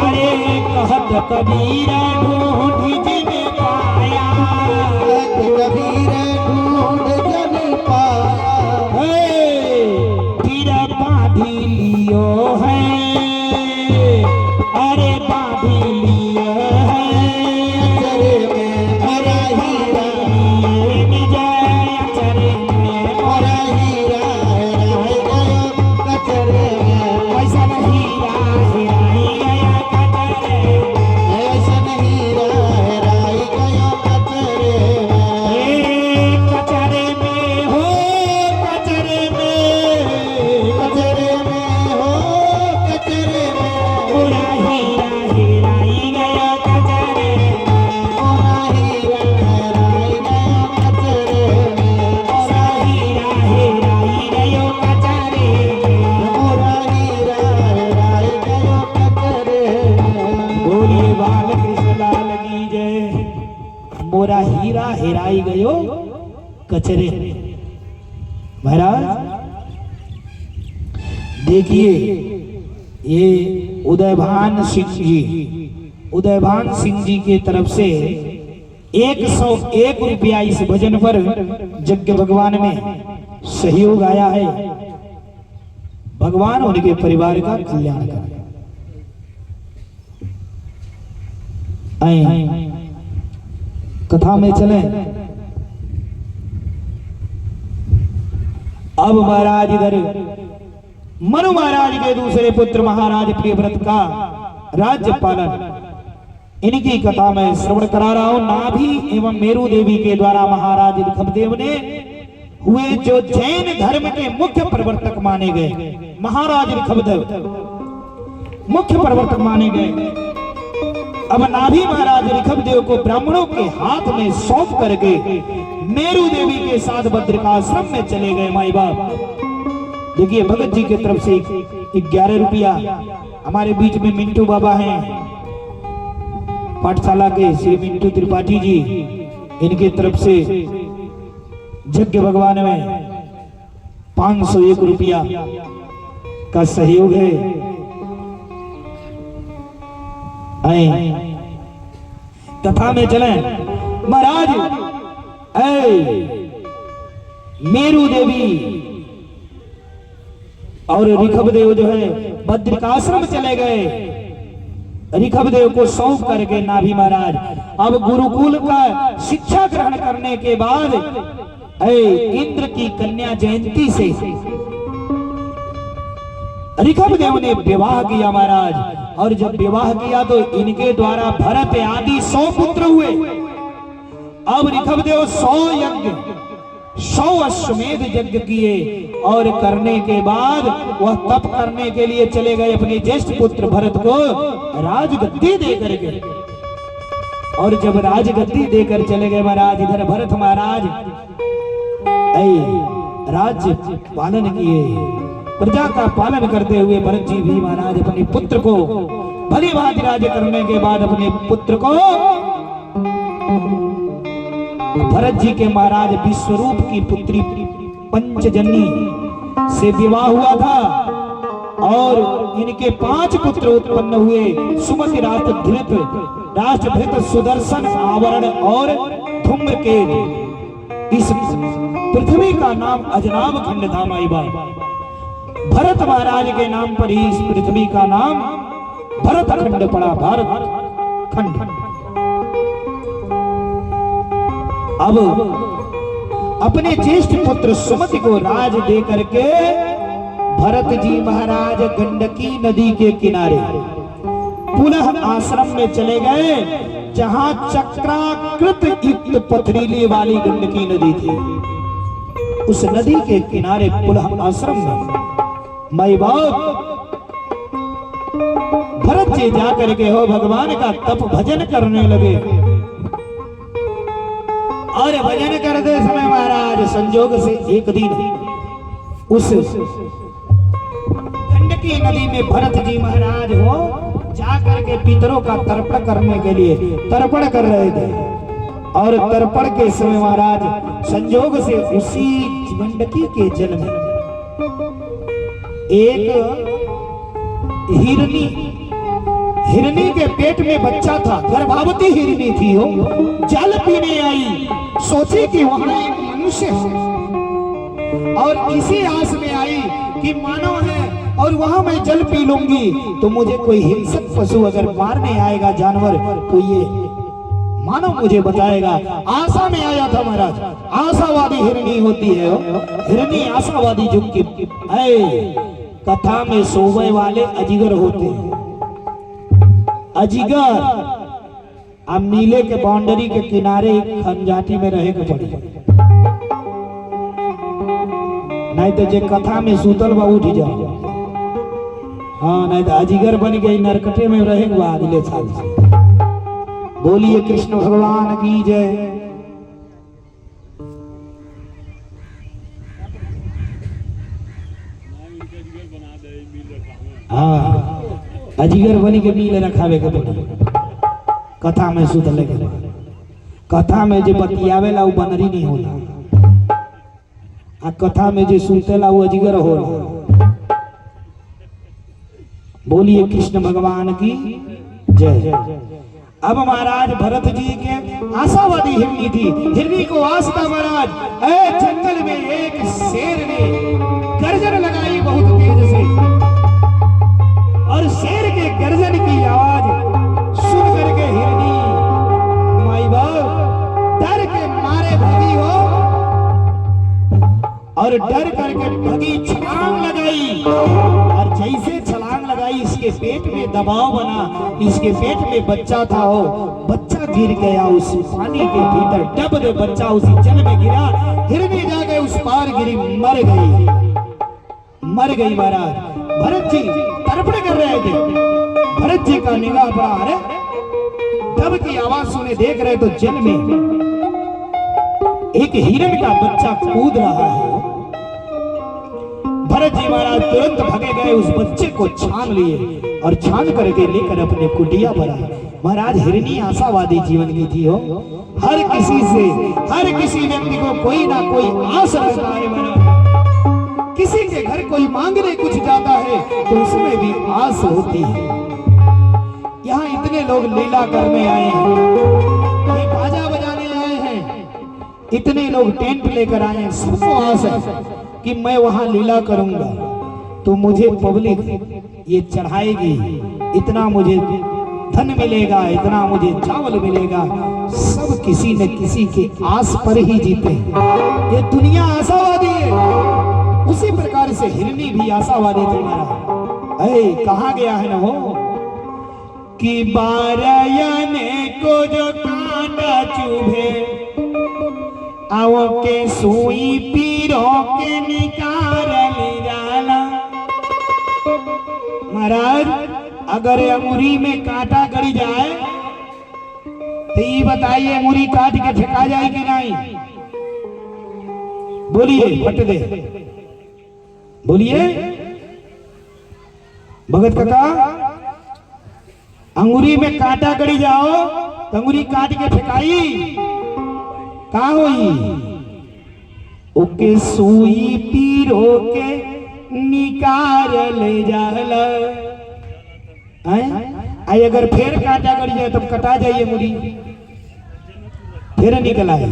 अरे कहत कबीर ढूंढ जिनी पाया। कबीर ढूंढ जनी पाया। फिर बांधी लियो है, अरे बांधी लियो है, कचरे में मोरा हीरा कोरा हीरा हेराई गयो कचरे। महाराज देखिए, ये उदयभान सिंह जी की तरफ से 101 रुपया इस भजन पर यज्ञ भगवान में सहयोग आया है। भगवान उनके परिवार का कल्याण करे। आए कथा में चले। अब महाराज इधर मनु महाराज के दूसरे पुत्र महाराज प्रियव्रत का राज्य पालन, इनकी कथा में श्रवण करा रहा हूं। नाभि एवं मेरु देवी के द्वारा महाराज ऋषभदेव ने हुए जो जैन धर्म के मुख्य प्रवर्तक माने गए, महाराज ऋषभदेव मुख्य प्रवर्तक माने गए। अब नाभि महाराज ऋषभदेव को ब्राह्मणों के हाथ में सौंप करके मेरु देवी के साथ बद्रिकाश्रम में चले गए। माई बाप देखिए, भगत जी की तरफ से 11 रुपया। हमारे बीच में मिंटू बाबा हैं, पाठशाला के श्री मिंटू त्रिपाठी जी, इनके तरफ से यज्ञ भगवान में 501 रुपया का सहयोग है। आए कथा में चले। महाराज मेरु देवी और ऋषभदेव जो है बद्रिकाश्रम चले गए। ऋषभदेव को सौंप करके नाभि महाराज अब गुरुकुल का शिक्षा ग्रहण करने के बाद इंद्र की कन्या जयंती से ऋषभदेव ने विवाह किया महाराज। और जब विवाह किया तो इनके द्वारा भरत आदि 100 पुत्र हुए। अब ऋषभदेव 100 यज्ञ 100 अश्वमेध यज्ञ किए और करने के बाद वह तप करने के लिए चले गए अपने ज्येष्ठ पुत्र भरत को राजगद्दी देकर के। और जब राजगद्दी देकर चले गए महाराज, इधर भरत महाराज राज्य पालन किए, प्रजा का पालन करते हुए भरत जी भी महाराज अपने पुत्र को भली भांति राज्य करने के बाद अपने पुत्र को भरत जी के महाराज विश्वरूप की पुत्री पंचजनी से विवाह हुआ था। और इनके 5 पुत्र उत्पन्न हुए, सुमति, राष्ट्रभृत, सुदर्शन, आवरण और धूम्रकेतु। इस पृथ्वी का नाम अजनाब खंड था। माई बाप भरत महाराज के नाम पर ही इस पृथ्वी का नाम भरत खंड पड़ा, भारत खंड। अब अपने ज्येष्ठ पुत्र सुमति को राज दे करके भरत जी महाराज गंडकी नदी के किनारे पुनः आश्रम में चले गए, जहां चक्राकृत युक्त पथरीले वाली गंडकी नदी थी। उस नदी के किनारे पुनः आश्रम में माई बाप भरत जी जाकर के हो भगवान का तप भजन करने लगे। और भजन करते समय महाराज संजोग से एक दिन उस गंडकी नदी में भरत जी महाराज हो जाकर के पितरों का तर्पण करने के लिए तर्पण कर रहे थे। और तर्पण के समय महाराज संजोग से उसी गंडकी के जल में एक हिरनी के पेट में बच्चा था, गर्भवती हिरनी थी। हो जल पीने आई, सोची कि वहां एक मनुष्य है और इसी आस में आई कि मानव है और वहां मैं जल पी लूंगी तो मुझे कोई हिंसक पशु अगर मारने आएगा जानवर तो ये मानव मुझे बताएगा। आशा में आया था महाराज। आशावादी हिरनी होती है, हिरनी आशावादी जुग की कथा में सोवे वाले अजिगर होते हैं। अजिगर अब नीले के बाउंड्री के किनारे खंजाटी में रहे के पड़े, नहीं तो जे कथा में सूतल बा उठ जाओ। हाँ, नहीं तो अजिगर बन गई नरकटे में रहेगा अगले साल से। बोलिए कृष्ण भगवान की जय। हाँ, अजिगर बनी के मिल रखावे के पड़ी कथा में सुतले के बाद। कथा में जो बतियावेला वो बनरी नहीं होला, आ कथा में जो सुनतेला वो अजगर होला। बोलिए कृष्ण भगवान की जय। अब महाराज भरत जी के आशावादी हिरनी थी, हिरनी को आस था महाराज। जंगल में एक शेर ने गर्जन लगाई बहुत तेज से, और शेर के गर्जन की आवाज सुन करके हिरनी माई बाप डर के मारे भागी हो, और डर करके भगी, छलांग लगाई। और जैसे छलांग लगाई इसके पेट में दबाव बना, इसके पेट में बच्चा था, हो बच्चा गिर गया उस पानी के भीतर। डब दे बच्चा उसी जल में गिरा, हिरनी जाके उस पार गिरी, मर गई महाराज। भरत जी तड़पड़ कर रहे थे, भरत जी का निगाह पड़ा, अरे डब की आवाज सुने देख रहे तो जल में एक हिरण का बच्चा कूद रहा है। भरत जी महाराज तुरंत भागे गए, उस बच्चे को छान लिए और छान करके लेकर अपने कुटिया पर आए। महाराज हिरनी आशावादी जीवन की थी, हो हर किसी से, हर किसी व्यक्ति को कोई ना कोई आस रहता है महाराज। किसी के घर कोई मांगने कुछ जाता है तो उसमें भी आस होती है। यहाँ इतने लोग लीला करने आए हैं, कोई बाजा बजाने आए हैं, इतने लोग टेंट लेकर आए हैं, सबको आस है कि मैं वहां लीला करूंगा तो मुझे पब्लिक ये चढ़ाएगी, इतना मुझे धन मिलेगा, इतना मुझे चावल मिलेगा। सब किसी न किसी के आस पर ही जीते हैं। ये दुनिया आशावादी है, उसी प्रकार से हिरनी भी आशावादी थी महाराज। कहा गया है ना हो कि बारयाने को जो कांटा चुभे, आओ के सुई पीरो के निकाल जाला। महाराज अगर अंगुरी में कांटा गड़ी जाए तो ये बताइए अंगुरी काट के फेंका जाए कि नहीं? बोलिए फट दे, बोलिए भगत काका, अंगुरी में कांटा गड़ी जाओ तो अंगुरी काट के फेंकाई कहा हुई? ओके सुई पीरो के निकाल ले जाला। आई अगर फिर कांटा गड़ी जाए तब कटा जाइए मुड़ी, फिर निकल आए।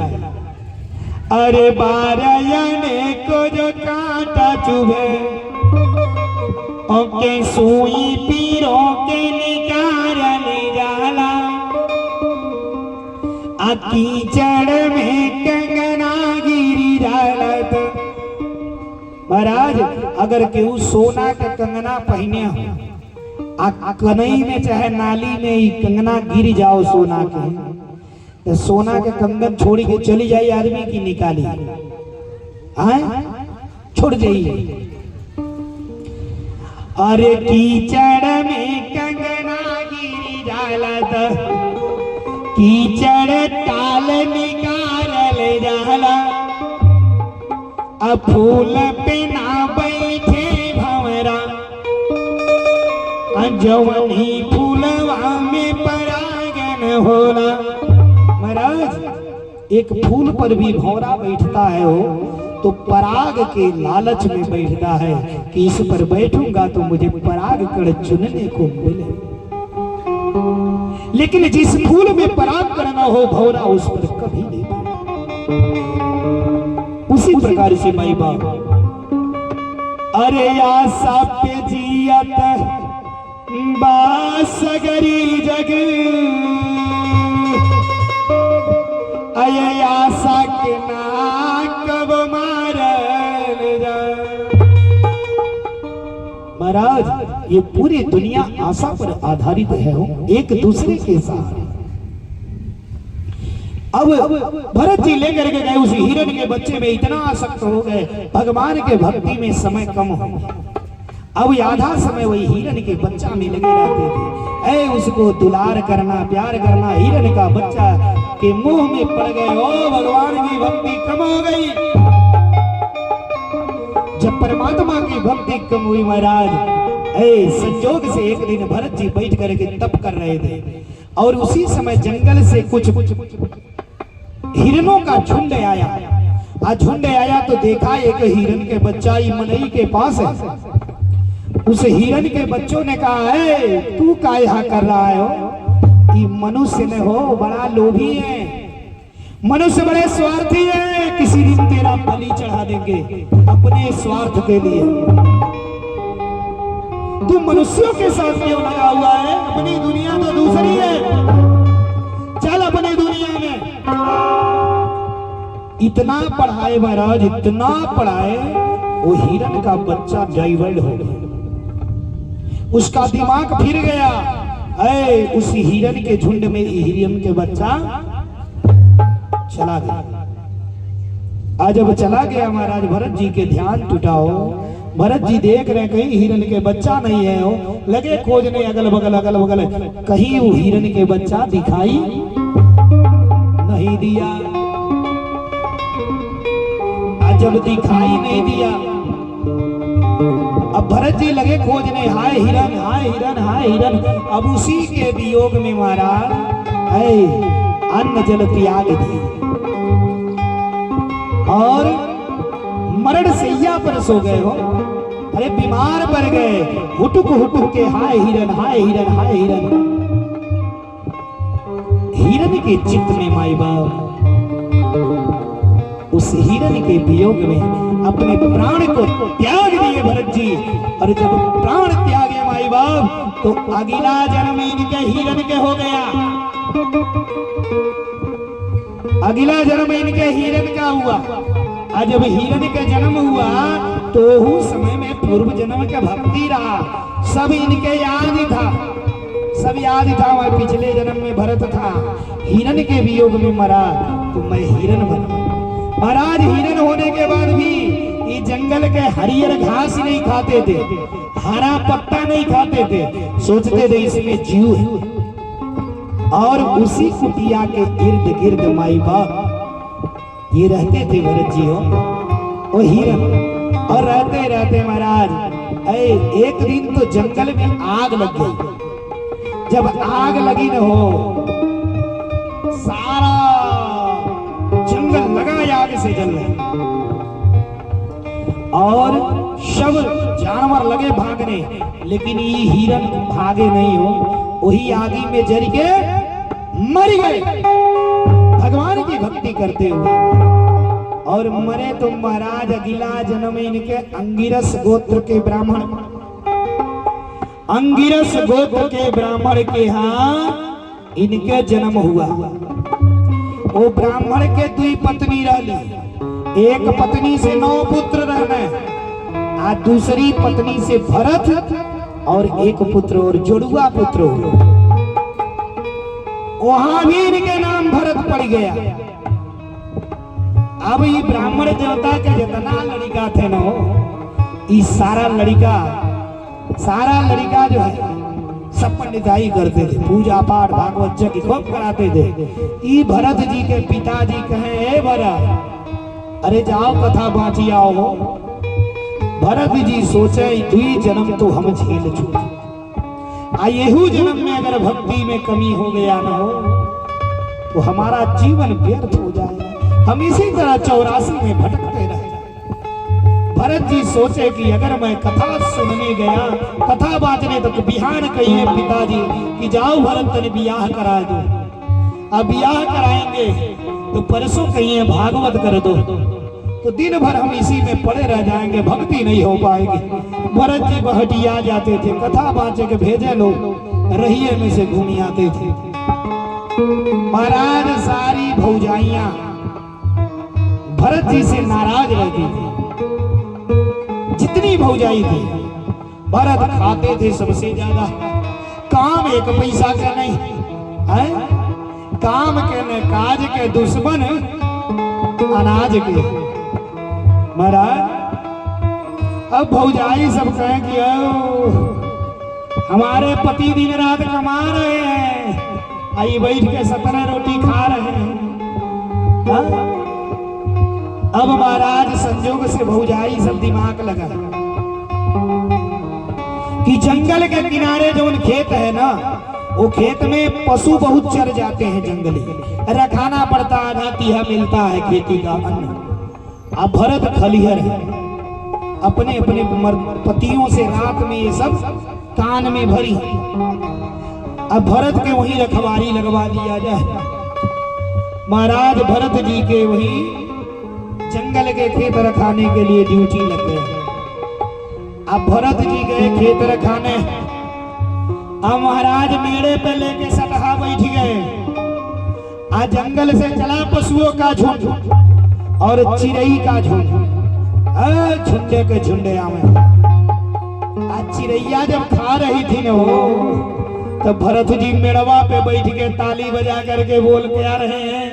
अरे बारयाने को जो कांटा चुभे, ओके सुई पीरो के निकाल ले जाला। कीचड़ में कंगना गिरी जालत। महाराज अगर केहू सोना का कंगना पहने हो, कनई में चाहे नाली में ही कंगना गिर जाओ सोना के, तो सोना के कंगन छोड़ के चली जाए आदमी की निकाली, छोड़ जाइए। अरे कीचड़ में कंगना गिरी जालत, कीचड़ टाल निकाल जाला। अब फूल पे ना बैठे भंवरा, जवनी फूलवा में परागन होला। महाराज एक फूल पर भी भंवरा बैठता है हो तो पराग के लालच में बैठता है कि इस पर बैठूंगा तो मुझे पराग कण चुनने को मिले। लेकिन जिस फूल में पराग करना हो भौरा उस पर कभी नहीं बैठा। उसी प्रकार से माई बाप, अरे आशा पे जियत बासगरी जग, अये आशा के ना कब मारल जा। महाराज ये पूरी दुनिया आशा पर आधारित है, एक दूसरे के साथ। अब भरत जी लेकर के गए उस हिरण के बच्चे में इतना आसक्त हो गए, भगवान के भक्ति में समय कम हो। अब आधा समय वही हिरण के बच्चा में लगे रहते थे। उसको दुलार करना, प्यार करना। हिरण का बच्चा के मुंह में पड़ गए, ओ भगवान की भक्ति कम हो गई। जब परमात्मा की भक्ति कम हुई महाराज, संजोग से एक दिन भरत जी बैठ करके तप कर रहे थे और उसी समय जंगल से कुछ हिरणों का झुंड आया। झुंड आया तो देखा एक हिरण के बच्चा ही मनई के पास है। उस हिरण के बच्चों ने कहा, है तू क्या यहाँ कर रहा है हो? ये मनुष्य ने हो बड़ा लोभी है, मनुष्य बड़े स्वार्थी है, किसी दिन तेरा बलि चढ़ा देंगे अपने स्वार्थ के लिए। तू मनुष्यों के साथ क्यों लगा हुआ है? अपनी दुनिया तो दूसरी है, चल अपनी दुनिया में। इतना पढ़ाए महाराज, इतना पढ़ाए, वो हिरण का बच्चा डाइवर्ट हो गया, उसका दिमाग फिर गया। उस हिरण के झुंड में हिरण के बच्चा चला गया। आज जब चला गया महाराज, भरत जी के ध्यान टूटाओ। भरत जी देख रहे कहीं हिरण के बच्चा नहीं है हो, लगे खोजने अगल बगल, कहीं वो हिरण के बच्चा दिखाई नहीं दिया। जब दिखाई नहीं दिया, अब भरत जी लगे खोजने, हाय हिरण, हाय हिरण, हाय हिरण। अब उसी के वियोग में महाराज अन्न जल त्याग दी और मरण सैया पर सो गए हो। अरे बीमार पड़ गए, हुटुक हुटुक के हाय हिरण, हाय हिरण, हाय हिरण। हिरण के चित्त में माई बाप उस हिरण के वियोग में अपने प्राण को त्याग दिए भरत जी। और जब प्राण त्यागे माई बाप, तो अगला जन्म इनके हिरण के हो गया। अगला जन्म इनके हिरण का हुआ। और जब हिरण का जन्म हुआ तो उस समय में पूर्व जन्म का भक्ति रहा, सब इनके याद ही था, सब याद था। वह पिछले जन्म में भरत था, हिरण के वियोग में मरा तो मैं हिरण बना। महाराज हिरण होने के बाद भी ये जंगल के हरियर घास नहीं खाते थे, हरा पत्ता नहीं खाते थे, सोचते थे इसमें जीव है। और उसी कुटिया के इर्द गिर्द माई बाप ये रहते थे भरत जी हो, वो हिरण। और रहते रहते महाराज एक दिन तो जंगल में आग लग गई। जब आग लगी न हो, सारा जंगल लगा आग से जल रहा और सब जानवर लगे भागने, लेकिन ये हिरण भागे नहीं हो, वही आगी में जल के मर गए भगवान की भक्ति करते हुए। और मरे तो महाराज अगला जन्म इनके अंगिरस गोत्र के ब्राह्मण, अंगिरस गोत्र के ब्राह्मण के यहाँ इनके जन्म हुआ। वो ब्राह्मण के दुई पत्नी रहली, एक पत्नी से 9 पुत्र रहने, आ दूसरी पत्नी से भरत और एक पुत्र और जोड़ुआ पुत्र हो। वहां भी इनके नाम भरत पड़ गया। अब ये ब्राह्मण देवता के जितना लड़का थे ना, ये सारा लड़का जो है सब पंडिताई करते थे, पूजा पाठ भागवत यज्ञ खूब कराते थे। ई भरत जी के पिताजी कहे, ए भरत अरे जाओ कथा बाँची आओ। भरत जी सोचे दुई जन्म तो हम झेल चुके, येहू जन्म में अगर भक्ति में कमी हो गया ना हो तो हमारा जीवन व्यर्थ हो जाएगा, हम इसी तरह 84 में भटकते रह जाए। भरत जी सोचे कि अगर मैं कथा सुनने गया, कथा बांटने तो बिहान कहिए पिताजी कि जाओ भरत तने बियाह करा दो। अब बियाह कराएंगे तो परसों कहिए भागवत कर दो, तो दिन भर हम इसी में पड़े रह जाएंगे, भक्ति नहीं हो पाएगी। भरत जी बहटिया जाते थे, कथा बांचे के भेजे लोग रहिए में से घूमी आते थे। महाराज सारी भौजाइयां भरत जी से नाराज रहती थी, जितनी भौजाई थी। भरत खाते थे सबसे ज्यादा, काम एक पैसा का नहीं है, काम के न काज के दुश्मन अनाज के। महाराज अब भौजाई सब कहें कि हमारे पति दिन रात कमा रहे हैं, आई बैठ के 17 रोटी खा रहे हैं। हा? अब महाराज संजोग से भौजाई सब दिमाग लगा कि जंगल के किनारे जो खेत है ना, वो खेत में पशु बहुत चर जाते हैं जंगली, रखाना पड़ता, आधा तीहा मिलता है खेती का अन्न। अब भरत खलिहर है, अपने अपने पतियों से रात में ये सब कान में भरी। अब भरत के वही रखवारी लगवा दिया जाए। महाराज भरत जी के वही जंगल के खेत रखाने के लिए ड्यूटी लग गए। अब भरत जी गए खेत रखाने। अब महाराज मेड़े पे लेके सटहा बैठ गए। आज जंगल से चला पशुओं का झुंड और चिड़ई का झुंड, झुंडे के झुंडे आवे। आज चिड़ैया जब खा रही थी ना वो, तो भरत जी मेड़वा पे बैठ के ताली बजा करके बोल के आ रहे हैं,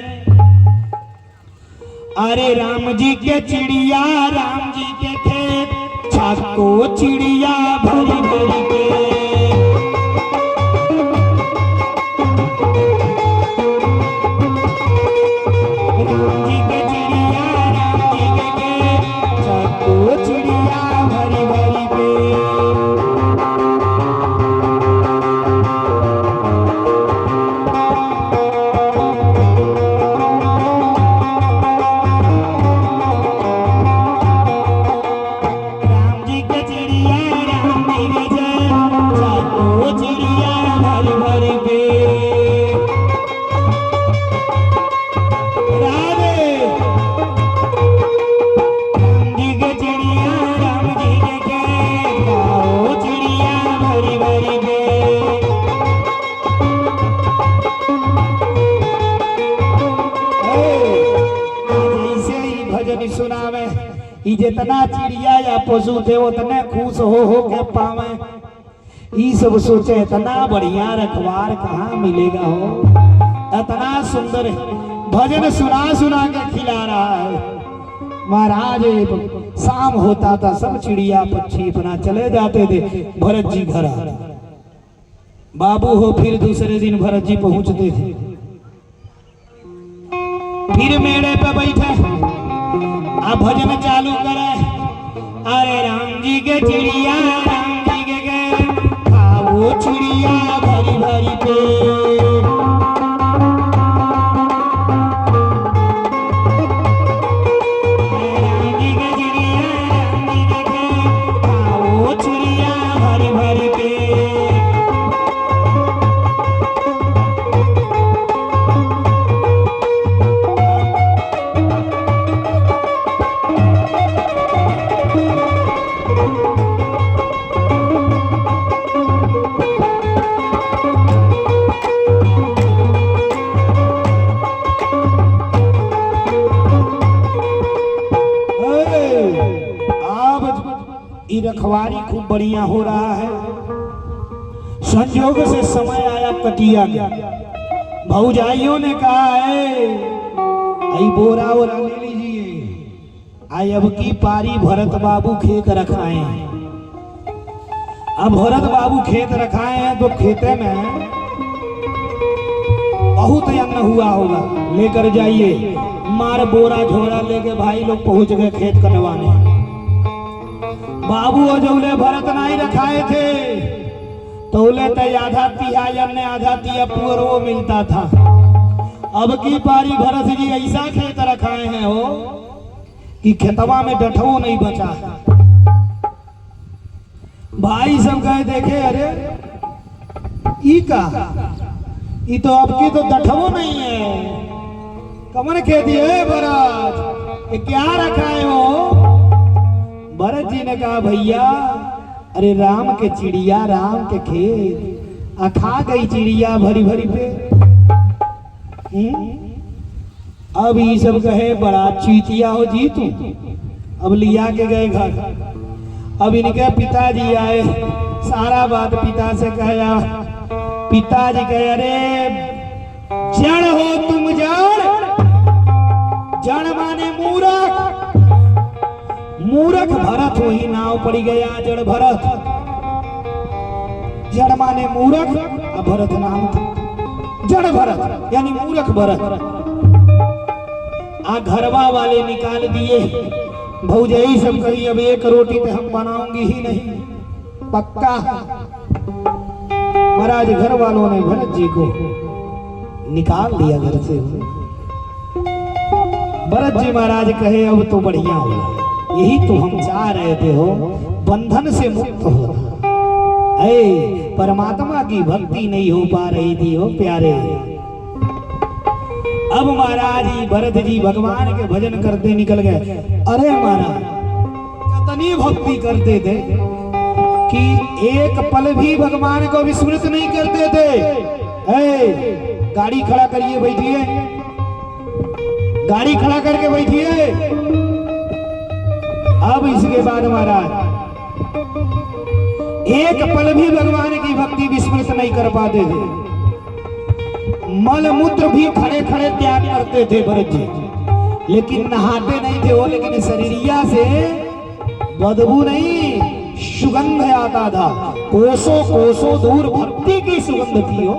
अरे राम जी के चिड़िया, राम जी के खेत, छाको चिड़िया भरी भरी के। राम जी के चिड़िया, राम जी के खेत, छाको चिड़िया भरी भरी के। जितना चिड़िया या पशु थे उतने खुश हो के पावे। ये सब सोचे इतना बढ़िया रखवार कहाँ मिलेगा हो, इतना सुंदर भजन सुना सुना के खिला रहा है। महाराज शाम होता था, सब चिड़िया पक्षी अपना चले जाते थे, भरत जी घर आ बाबू हो। फिर दूसरे दिन भरत जी पहुंचते थे, फिर मेड़े पे बैठे, अब भजन चालू करे, अरे राम जी के चिड़िया, राम जी के गए खाओ चिड़िया भरी भरी पे। राम जी के चिड़िया, राम जी के गए खाओ चिड़िया भरी भरी पे। रखवारी खूब बढ़िया हो रहा है। संयोग से समय आया कटिया गया। भौजाइयों ने कहा है आई बोरा वोरा ले लीजिए, आई अब की पारी भरत बाबू खेत रखाए हैं। अब भरत बाबू खेत रखाए हैं तो खेते में बहुत अन्न हुआ होगा, लेकर जाइए। मार बोरा झोरा लेके भाई लोग पहुंच गए खेत कटवाने। बाबू अजौले भरत नहीं रखाए थे, तौले तो आधा तिहा ने आधा तिया पुअर वो मिलता था। अब की पारी भरत जी ऐसा खेत रखाए हैं हो कि खेतवा में डठवो नहीं बचा। भाई सब गए देखे, अरे ई का, ई तो अब की तो डठवो नहीं है, कमर खेती है भरत, ये क्या रखाए हो? भरत जी ने कहा भैया अरे राम के चिड़िया, राम के खेत, खा गई चिड़िया भरी भरी पे। अब ये सब कहे बड़ा चीतिया हो जी तू। अब लिया के गए घर। अब इनके पिताजी आए, सारा बात पिता से कहा। पिताजी कहे अरे जड़ हो तुम, जड़, जड़ माने मूर्ख, मूर्ख भरत वही नाव पड़ी गया जड़ भरत। जड़ माने मूर्ख, भरत नाम था, जड़ भरत यानी मूर्ख भरत। आ घरवा वाले निकाल दिए। भौजाई सब कही अब एक रोटी तो हम बनाऊंगी ही नहीं, पक्का। महाराज घर वालों ने भरत जी को निकाल दिया घर से। भरत जी महाराज कहे अब तो बढ़िया हुआ, यही तो हम चाह रहे थे हो, बंधन से मुक्त हो। परमात्मा की भक्ति नहीं हो पा रही थी हो प्यारे। अब महाराज जी भरत जी भगवान के भजन करते निकल गए। अरे महाराज कितनी भक्ति करते थे कि एक पल भी भगवान को विस्मृत नहीं करते थे। गाड़ी खड़ा करिए, बैठिए, गाड़ी खड़ा करके बैठिए। अब इसके बाद महाराज एक पल भी भगवान की भक्ति विस्मृत नहीं कर पाते थे। मल मूत्र भी खड़े खड़े त्याग करते थे भरत जी, लेकिन नहाते नहीं थे वो, लेकिन शरीरिया से बदबू नहीं, सुगंध आता था। कोसों कोसों दूर भक्ति की सुगंध थी हो।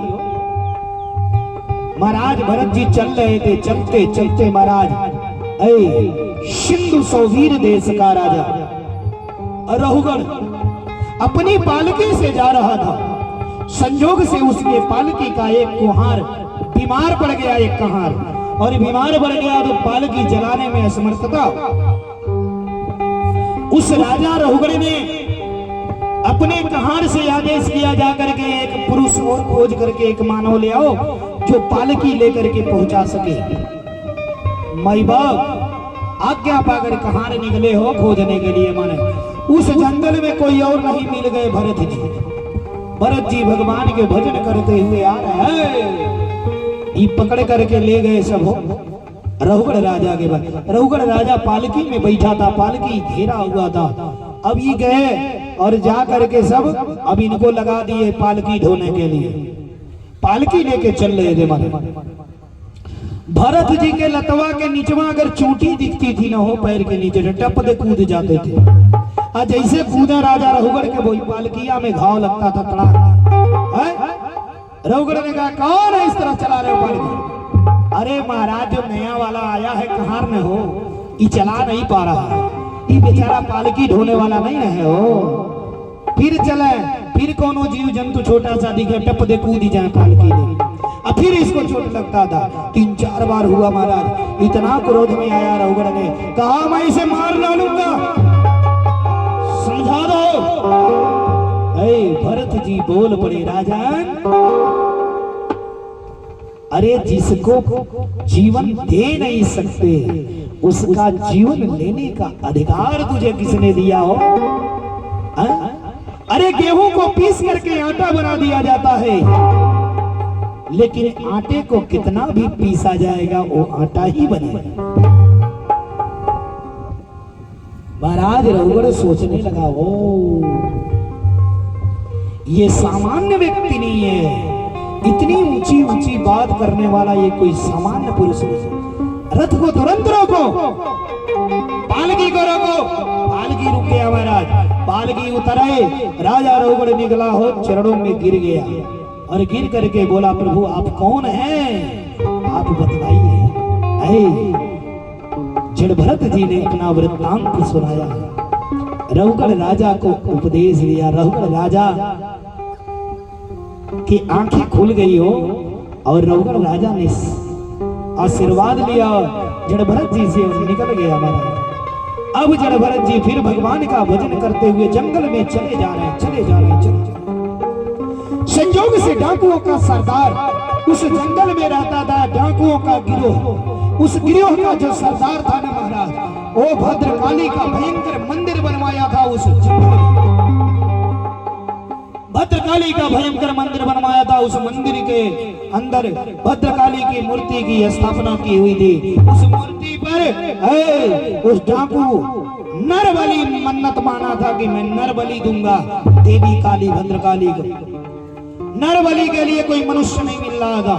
महाराज भरत जी चल रहे थे, चलते चलते महाराज सिंधु सौवीर देश का राजा रहुगण अपनी पालकी से जा रहा था। संजोग से उसके पालकी का एक कुम्हार बीमार पड़ गया, एक कहार, और बीमार पड़ गया तो पालकी चलाने में असमर्थता। उस राजा रहुगण ने अपने कहार से आदेश किया जाकर के एक पुरुष और खोज करके एक मानव ले आओ जो पालकी लेकर के पहुंचा सके। माई बाप आज्ञा पाकर कहार निकले हो खोजने के लिए। माने उस जंगल में कोई और नहीं मिल गए भरत जी। भरत जी भगवान के भजन करते हुए आ रहे हैं, ये पकड़ करके ले गए सब हो रहुगण राजा के बाद। रहुगण राजा पालकी में बैठा था, पालकी घेरा हुआ था। अब ये गए और जा करके सब अब इनको लगा दिए पालकी ढोने के लिए। पालकी लेके चल रहे थे माने। भरत जी के लतवा के नीचवा अगर चोटी दिखती थी ना हो पैर के नीचे, टप दे कूद जाते थे। आज जैसे कूदा राजा रहुगण के वही पालकिया में घाव लगता था तड़ा। रहुगण ने कहा कौन है इस तरह चला रहे हो पालकी? अरे महाराज जो नया वाला आया है कहार में हो, ये चला नहीं पा रहा है, ये बेचारा पालकी ढोने वाला नहीं है हो। फिर चले, फिर कोनो जीव जंतु छोटा सा दिखे टप दे कूद जाए पालकी ले, अब फिर इसको चोट लगता था। 3-4 बार हुआ महाराज। इतना क्रोध में आया रहुगण ने कहा मैं इसे मार डालूंगा, समझा दो। भरत जी बोल पड़े राजन, अरे जिसको जीवन दे नहीं सकते उसका जीवन लेने का अधिकार तुझे किसने दिया हो? अरे गेहूं को पीस करके आटा बना दिया जाता है, लेकिन आटे को कितना भी पीसा जाएगा वो आटा ही बनेगा। महाराज रहुगण सोचने लगा, ओ ये सामान्य व्यक्ति नहीं है, इतनी ऊंची ऊंची बात करने वाला ये कोई सामान्य पुरुष नहीं। रथ को तुरंत रोको, पालकी को रोको। पालकी रुक गया महाराज, पालकी उतरे, राजा रहुगण निकला हो चरणों में गिर गया और गिर करके बोला प्रभु आप कौन हैं, आप बतलाइए। जड़ भरत जी ने अपना वृत्तांत सुनाया, रहुगण राजा को उपदेश दिया। रहुगण राजा की आंखें खुल गई हो और रहुगण राजा ने आशीर्वाद लिया, जड़ भरत जी से निकल गया महाराज। अब जड़ भरत जी फिर भगवान का भजन करते हुए जंगल में चले जा रहे हैं, चले जा रहे हैं, चले जा रहे हैं। संजोग से डाकुओं का सरदार उस जंगल में रहता था, डाकुओं का गिरोह, उस गिरोह का जो सरदार था ना महाराज, वो भद्रकाली का भयंकर मंदिर बनवाया था। उस भद्रकाली का भयंकर मंदिर बनवाया था, उस मंदिर के अंदर भद्रकाली की मूर्ति की स्थापना की हुई थी। उस मूर्ति पर उस डाकू नर बलि मन्नत माना था कि मैं नर बलि दूंगा देवी काली भद्रकाली को। नर बलि के लिए कोई मनुष्य नहीं मिल रहा था,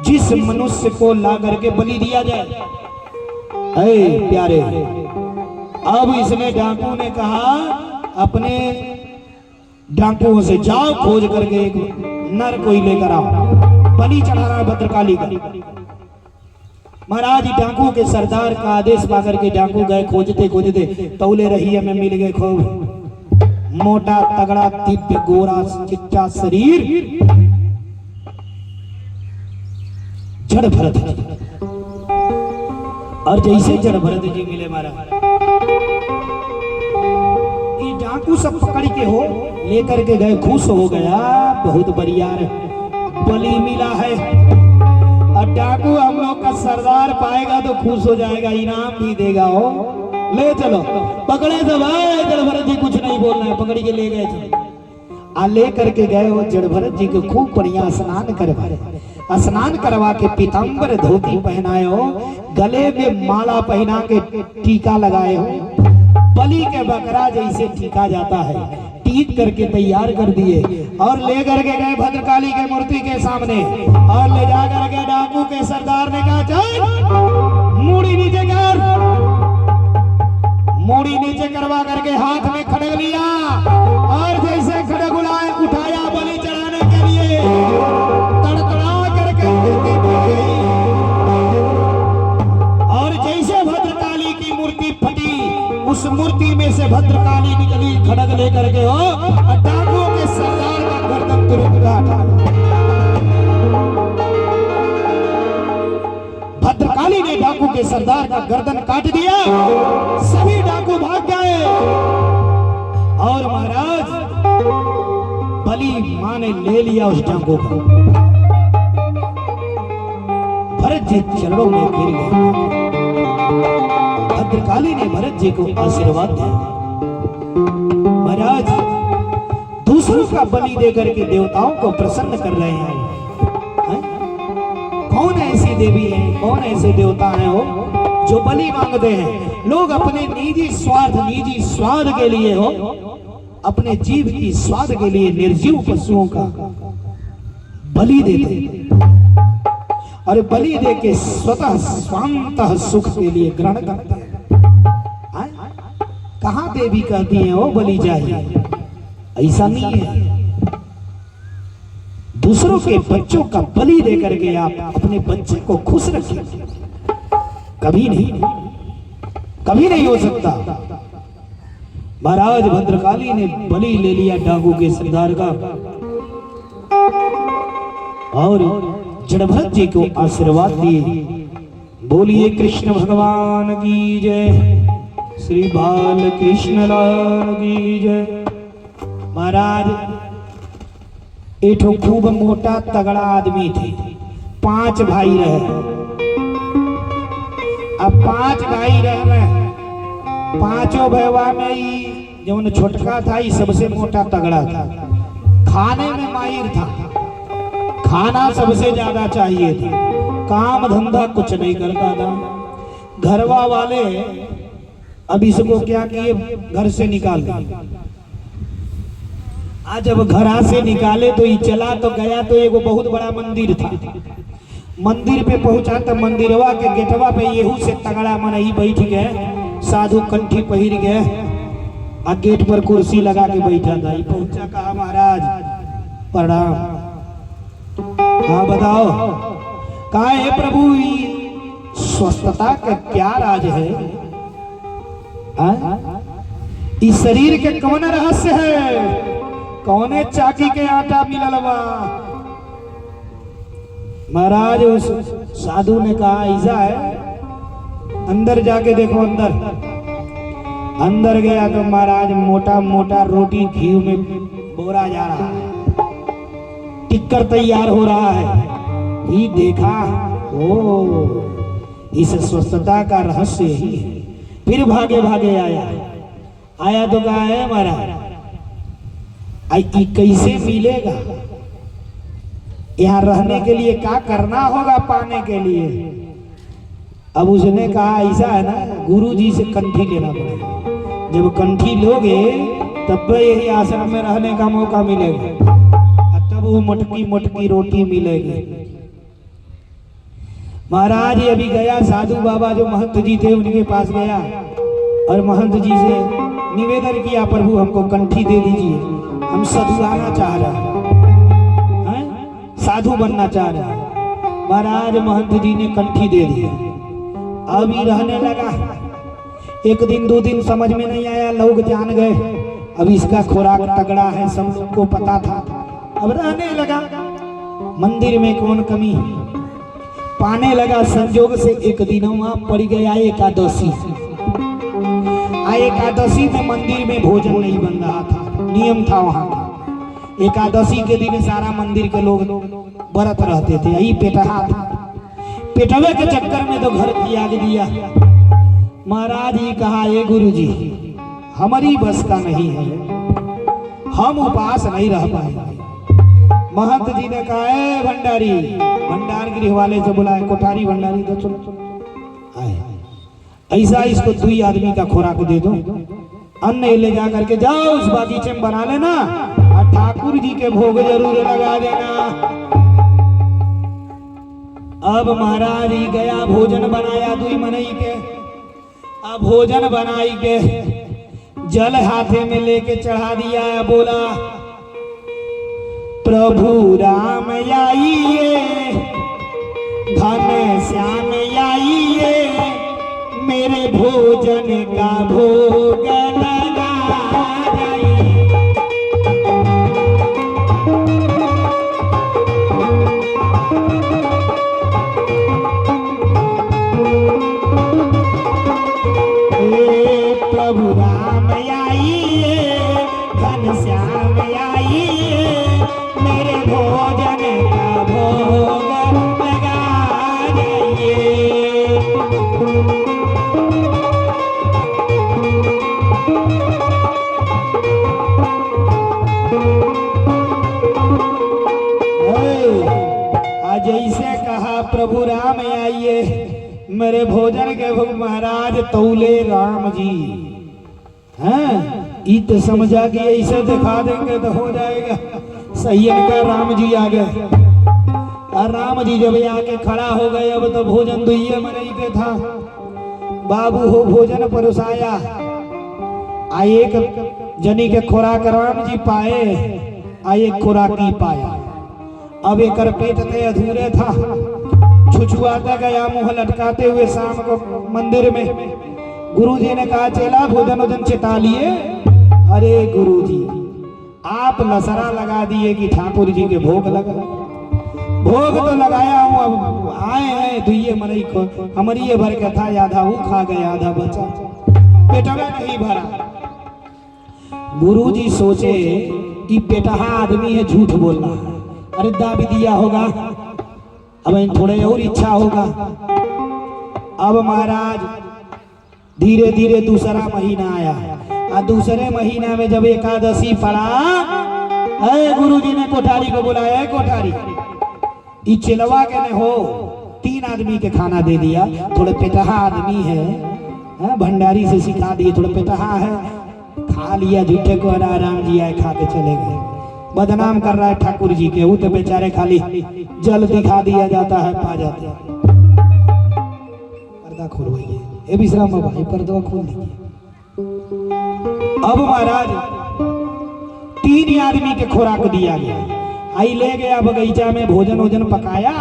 जिस मनुष्य को ला करके बलि दिया जाए। प्यारे, अब इसने डाकू ने कहा अपने डाकुओं से जाओ खोज करके एक नर कोई लेकर आओ, बलि चढ़ाना है भद्रकाली का। महाराज डाकुओं के सरदार का आदेश पाकर के डाकू गए, खोजते खोजते तौले रही में मिल गए खूब मोटा तगड़ा दिव्य गोरा चिट्टा शरीर जड़ भरत जी। और जैसे जड़ भरत जी मिले महाराज, ये डाकू सब पकड़ के हो लेकर के गए, खुश हो गया, बहुत बढ़िया बलि मिला है। और डाकू हम लोग का सरदार पाएगा तो खुश हो जाएगा, इनाम भी देगा। हो ले चलो, पकड़े तो भाई जड़ भरत जी, कुछ नहीं बोलना है, पकड़ के ले गए थे। आ ले करके गए हो जड़ भरत जी को खूब बढ़िया स्नान करवाए, स्नान करवा के पीतांबर धोती पहनाए हो, गले में माला पहना के टीका लगाए हो, बलि के बकरा जैसे टीका जाता है टीक करके तैयार कर दिए और ले करके गए भद्रकाली के मूर्ति के सामने। और ले जा करके डाकू के सरदार ने कहा चल मूड़ी नीचे कर, मूड़ी नीचे करवा करके हाथ में खड़ग लिया और जैसे खड़ग उठाया बलि चढ़ाने के लिए, तड़तड़ा करके और जैसे भद्रकाली की मूर्ति फटी, उस मूर्ति में से भद्रकाली निकली खड़ग लेकर के हो, डाकुओं के सरदार का गर्दन तुरंत काटा। भद्रकाली ने डाकू के सरदार का गर्दन काट दिया, सभी डाकू भाग गए। और महाराज बलि मां ने ले लिया उस डाकू को, भरत जी चरणों में गिर गए। भद्रकाली ने भरत जी को आशीर्वाद दिया। महाराज दूसरों का बलि देकर के देवताओं को प्रसन्न कर रहे हैं। कौन ऐसी देवी है, कौन ऐसे देवता हैं हो जो बलि मांगते हैं? लोग अपने निजी स्वाद के लिए हो, अपने जीव की स्वाद के लिए निर्जीव पशुओं का बलि देते हैं और बलि दे के स्वतः स्वांतः सुख के लिए ग्रहण करते हैं। कहां देवी कहती हैं वो बलि चाहिए? ऐसा नहीं है। दूसरों के बच्चों का बलि देकर के आप अपने बच्चे को खुश रखिए, कभी नहीं हो सकता। महाराज भद्रकाली ने बलि ले लिया डाकू के सरदार का और जड़भरत जी को आशीर्वाद दिए। बोलिए कृष्ण भगवान की जय, श्री बाल कृष्ण लाल की जय। महाराज एक खूब मोटा तगड़ा आदमी थे, 5 भाई रहे। अब 5 भाई रहे, 5 भैया में ही जो छोटका था ही सबसे मोटा तगड़ा था, खाने में माहिर था, खाना सबसे ज्यादा चाहिए था, काम धंधा कुछ नहीं करता था। घरवा वाले अब इसको क्या किए, घर से निकाल दिए। आज जब घरा से निकाले तो ये चला तो गया तो एक बहुत बड़ा मंदिर था, मंदिर पे पहुंचा तो मंदिरवा के गेटवा पे येहू से तगड़ा मन ही बैठ गए, साधु कंठी पहिर गए और गेट पर कुर्सी लगा के बैठा था। ये पहुंचा, कहा महाराज प्रणाम। हाँ बताओ, कहा है प्रभु स्वस्थता का क्या राज है? इस शरीर के कौन रहस्य है? कौने चाकी के आटा मिलल बा? महाराज उस साधु ने कहा ऐसा है, अंदर जाके देखो। अंदर गया तो महाराज मोटा मोटा रोटी घी में बोरा जा रहा है, टिक्कर तैयार हो रहा है। ही देखा, ओ इस स्वस्थता का रहस्य ही है। फिर भागे भागे आया तो कहा है महाराज आई कैसे मिलेगा? यहाँ रहने के लिए क्या करना होगा पाने के लिए? अब उसने कहा ऐसा है ना, गुरु जी से कंठी लेना पड़ेगा। जब कंठी लोगे तब यही आश्रम में रहने का मौका मिलेगा, तब वो मोटकी रोटी मिलेगी। महाराज अभी गया, साधु बाबा जो महंत जी थे उनके पास गया और महंत जी से निवेदन किया, प्रभु हमको कंठी दे दीजिए, हम साधु आना चाह रहे हैं, साधु बनना चाह रहे हैं। महाराज महंत जी ने कंठी दे दिया। अभी रहने लगा, 1 दिन 2 दिन समझ में नहीं आया, लोग जान गए अब इसका खुराक तगड़ा है, सब लोग को पता था। अब रहने लगा, मंदिर में कौन कमी पाने लगा। संजोग से एक दिन वहां पड़ गया एकादशी। एकादशी में मंदिर में भोजन नहीं बन रहा था, नियम था वहां का। एकादशी के दिन सारा मंदिर के लोग व्रत रहते थे। यही पेटहा था, पेटवे के चक्कर में तो घर त्याग दिया। महाराज जी कहा, ये गुरु जी हमारी बस का नहीं है, हम उपास नहीं रह पाएंगे। महंत जी ने कहा, ए भंडारी, भंडार गृह वाले से बुलाए, कोठारी भंडारी तो चलो आए, ऐसा इसको 2 आदमी का खुराक दे दो, अन्न ले जा करके जाओ उस बागीचे में बना लेना और ठाकुर जी के भोग जरूर लगा देना। अब महाराज ही गया, भोजन बनाया 2 मनई के। अब भोजन बनाई के जल हाथे में लेके चढ़ा दिया, बोला प्रभु राम आइए, धन श्याम आइए, मेरे भोजन का भोग लगा जाइए। प्रभु राम आइए, धन श्याम आइए, मेरे भोजन का भोग लगा जाइए। आज ऐसे कहा, प्रभु राम आइए, मेरे भोजन के भोग। महाराज तौले राम जी हैं, इत समझा कि ऐसे दिखा देंगे तो हो जाएगा। सैयद का राम जी आ गए, और राम जी जब आके खड़ा हो गए, अब तो भोजन 2 मनई के था। बाबू हो भोजन परोसाया, आ एक जनी के खुराक राम जी पाए, आ एक खुराकी पाया। अब एक पेट थे अधूरे था, छुछुआता गया मुंह लटकाते हुए शाम को मंदिर में। गुरुजी ने कहा, चेला भोजन वोजन चिता लिए। अरे गुरुजी, आप लसरा लगा दिए कि ठाकुर जी के भोग लगा। भोग तो लगाया हूँ, अब आए हैं 2 मनई को, हमारी ये भर के था, आधा वो खा गए, आधा बचा, पेटवा नहीं भरा। गुरुजी सोचे कि पेटहा आदमी है, झूठ बोलना है, अरे दाबी दिया होगा, अब थोड़े और इच्छा होगा। अब महाराज धीरे धीरे दूसरा महीना आया, और दूसरे महीना में जब एकादशी पड़ा, गुरुजी ने कोठारी को बुलाया, कोठारी ई चिलवा के ने हो 3 आदमी के खाना दे दिया। थोड़े पेटहा आदमी है, भंडारी से सिखा दिए, थोड़े पेटहा है, खा लिया झूठे को। राम जी आए, खा के चले गए। बदनाम कर रहा है ठाकुर जी के, वो तो बेचारे खाली जल दिखा दिया जाता है, पा जाते हैं। पर्दा खोलवाइए, ए विश्राम भाई, पर्दा खोल दीजिए। अब महाराज 3 आदमी के खुराक दिया गया, आई ले गया बगीचा में, भोजन वोजन पकाया,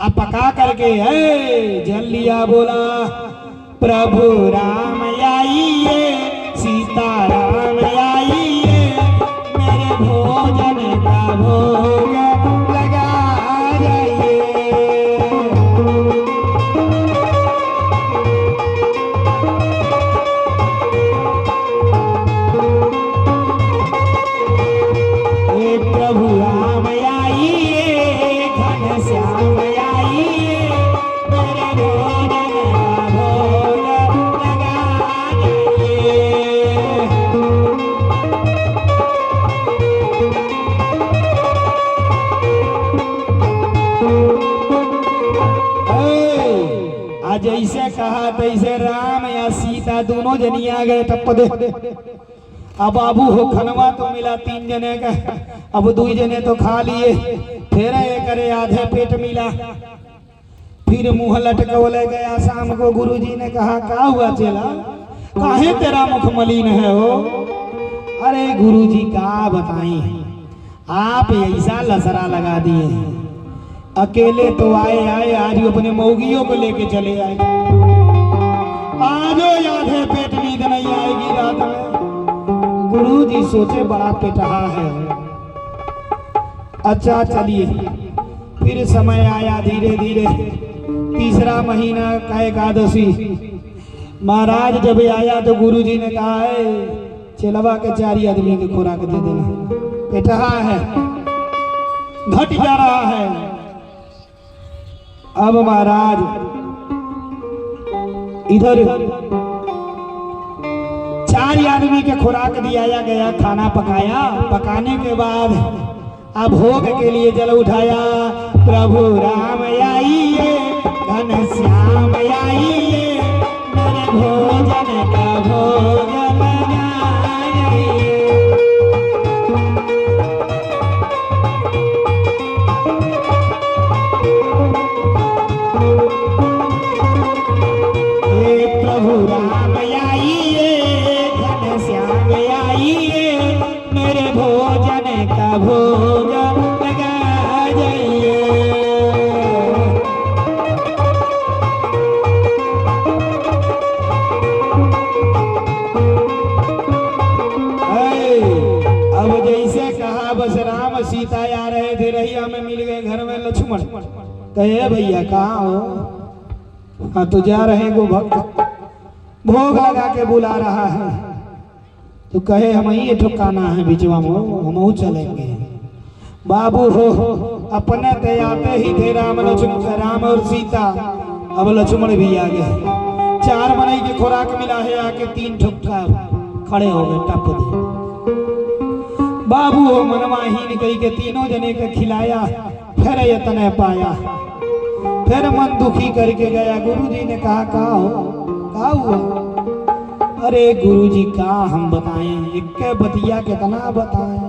अब पका करके जल लिया, बोला प्रभु राम आइए, सीता राम आइए, मेरे भोजन का भोग लगा जाइए। प्रभु राम आइए, घन श्याम आइए, मेरे भोजन का भोग लगा जाइए। आज जैसे कहा तैसे राम या सीता दोनों जनी आ गए टप्प दे। अब बाबू हो खनवा तो मिला 3 जने का, अब 2 जने तो खा लिए, फिर एक करे आधे पेट मिला, फिर मुंह लटकवले गया। शाम को गुरुजी ने कहा, क्या हुआ चेला, काहे तेरा मुख मलिन है हो? अरे गुरुजी का बताई, आप ऐसा लसरा लगा दिए हैं, अकेले तो आए आज अपने मौगियों को लेके चले आए, आज आधे पेट नींद नहीं आएगी रात में। गुरुजी सोचे बड़ा पेटहा है। अच्छा चलिए, फिर समय आया धीरे धीरे, तीसरा महीना का एकादशी। महाराज जब आया तो गुरुजी ने कहा है चलवा के 4 आदमी के खुराक दे देना, पेटहा है, घट जा रहा है। अब महाराज इधर 4 आदमी के खुराक दिया गया, खाना पकाया, पकाने के बाद अब भोग के लिए जल उठाया। प्रभु राम आइए, घनश्याम आइए, मेरे भोजन का भोग लगाइए। हे प्रभु राम आइए, घनश्याम आइए, मेरे भोजन का भोग लगा जाइए। अब जैसे कहा बस राम सीता आ रहे थे, रहिया में मिल गए, घर में लक्ष्मण। कहे भैया कहाँ हो? हाँ तो जा रहे गो भक्त, भोग लगा के बुला रहा है। तो कहे हम ही ठुकाना है बिचवा में, हम चलेंगे। बाबू हो अपने ते आते ही थे राम और सीता, अब लक्ष्मण भी आ गए। 4 मनई की खुराक मिला है, आके 3 ठुक्का खड़े हो गए, टप दे। बाबू हो मनवाहीन कही के तीनों जने के खिलाया, फिर यतने पाया, फिर मन दुखी करके गया। गुरुजी ने कहा कहा हुआ? अरे गुरुजी का हम बताएं, एक बतिया कितना बताएं।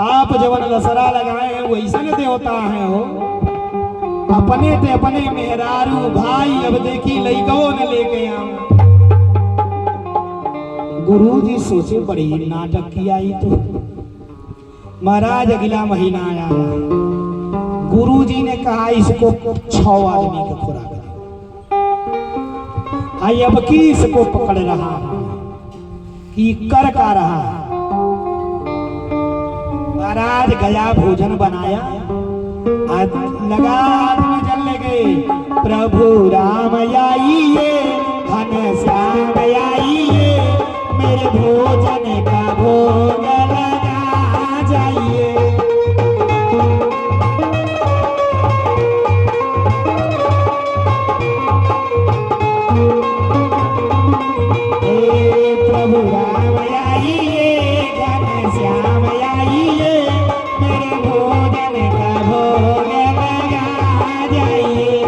आप जवन दसरा लगाए हैं वैसे न देवता है हो, अपने ते अपने मेहरारू भाई, अब देखी लइको न लेके आओ। गुरुजी सोचे बड़ी नाटक किया ही तो। महाराज अगला महीना आया, गुरुजी ने कहा इसको 6 आदमी के खुराक दे। आई अब की इसको पकड़ रहा कि कर का रहा। महाराज गया, भोजन बनाया, लगा हाथ में जल ले गए। प्रभु राम आइए, घनश्याम आइए, मेरे भोजन का भोग लगा जाइए। प्रभु राम आइए, घनश्याम आइए, मेरे भोजन का भोग लगा जाइए।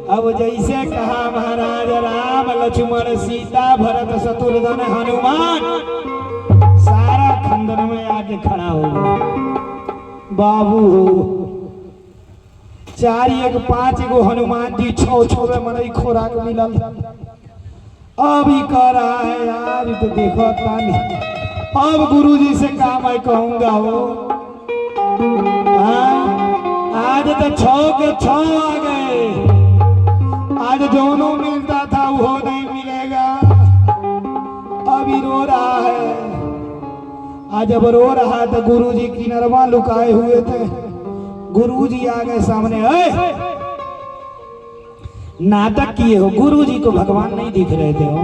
अब जैसे कहा महाराज राम लक्ष्मण सीता भरत शत्रुघ्न हनुमान सारा खंडन में आके खड़ा हो गया। बाबू हो 4 1 5 गो हनुमान जी 6 में मनई खुराक मिलल। अभी कह रहा है यार तो देखो तानी, अब गुरुजी से का मैं कहूंगा हो। आज तो 6 के 6 आ गए, आज दोनों मिलता था वो नहीं मिलेगा। अभी रो रहा है। आज जब रो रहा तो गुरुजी की नरवा लुकाए हुए थे। गुरुजी आ गए सामने। नाटक किए हो, गुरुजी को भगवान नहीं दिख रहे थे हो,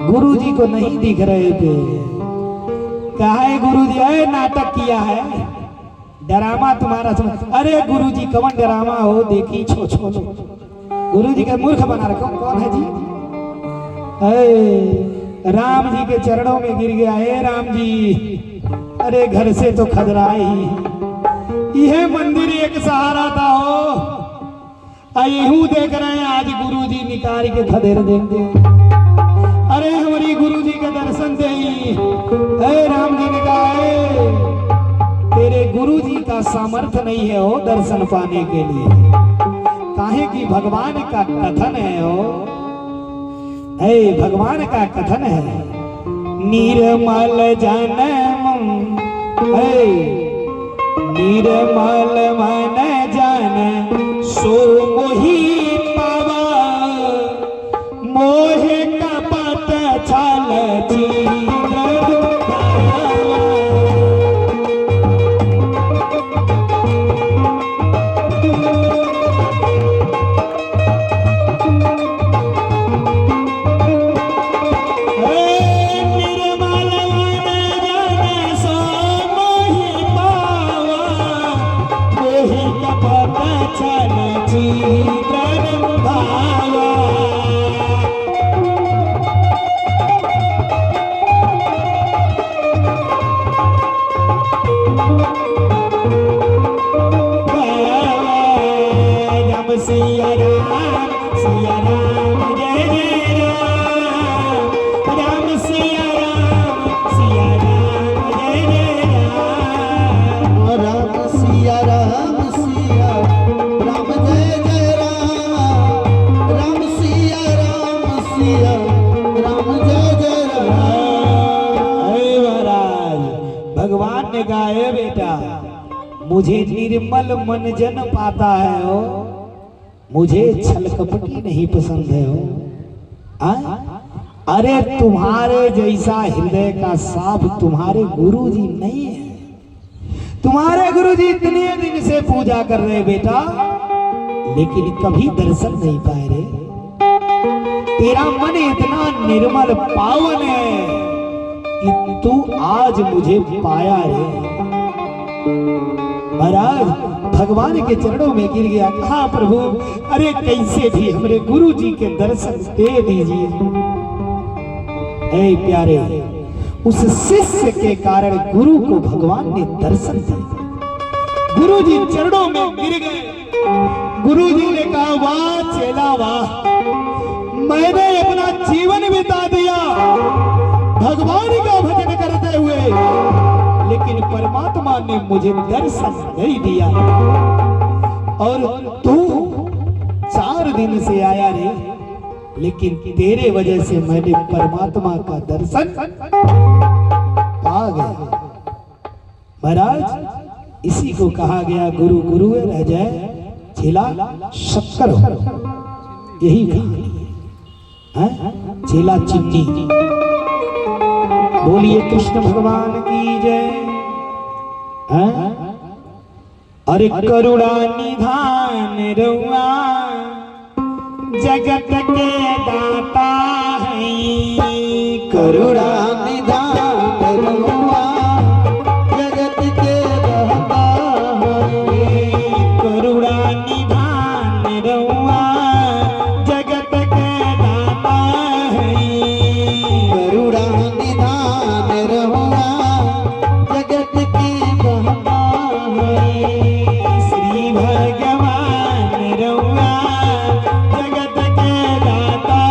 गुरुजी को नहीं दिख रहे थे। कहा है गुरुजी नाटक किया है, डरामा तुम्हारा समझ। अरे गुरुजी कौन डरामा हो, देखी छो छो गुरुजी का मूर्ख बना रखा। कौन है जी? राम जी के चरणों में गिर गया। हे राम जी, अरे घर से तो खदराए ही, यह मंदिर एक सहारा था हो। यहू देख रहे हैं आज गुरुजी निकाल के खदेर देंगे। अरे हमारी गुरुजी का दर्शन दे। राम जी ने कहा तेरे गुरुजी का सामर्थ्य नहीं है हो दर्शन पाने के लिए, काहे कि भगवान का कथन है हो। भगवान का कथन है निर्मल जन्म निर्मल मन जन सो मोहि पावा, मोहे कपट छल छिद्र भावा। सिया राम जय जय राम, राम सिया राम जय जय राम, राम सिया राम सिया राम जय जय राम, राम सिया राम जय जय राम। अरे महाराज, भगवान ने कहा है बेटा, मुझे निर्मल मन जन पाता है हो, मुझे छल कपटी नहीं पसंद है हो। अरे तुम्हारे जैसा हृदय का साफ तुम्हारे गुरुजी नहीं है। तुम्हारे गुरुजी इतने दिन से पूजा कर रहे बेटा, लेकिन कभी दर्शन नहीं पाए रे। तेरा मन इतना निर्मल पावन है कि तू आज मुझे पाया रे। महाराज भगवान के चरणों में गिर गया, कहा प्रभु अरे कैसे भी हमरे गुरु जी के दर्शन दे दीजिए। ऐ प्यारे, उस शिष्य के कारण गुरु को भगवान ने दर्शन दिए। गुरु जी चरणों में गिर गए। गुरु जी ने कहा वाह चेला वाह, मैंने अपना जीवन बिता दिया भगवान का भजन करते हुए, लेकिन परमात्मा ने मुझे दर्शन नहीं दिया। और तू 4 दिन से आया रे, लेकिन तेरे वजह से मैंने परमात्मा का दर्शन पा गया। महाराज इसी को कहा गया गुरु गुरु रह जाए चेला शक्कर हो, यही कहानी है। चेला चिन्नी। बोलिए कृष्ण भगवान की जय। अरे करुणा निधान रउआ जगत के दाता है, करुणा निधान रउआ जगत के दाता है, करुणा निधान रउआ जगत के दाता है, करुणा निधान रउआ जगत के दाता है, श्री भगवान रउआ जगत के दाता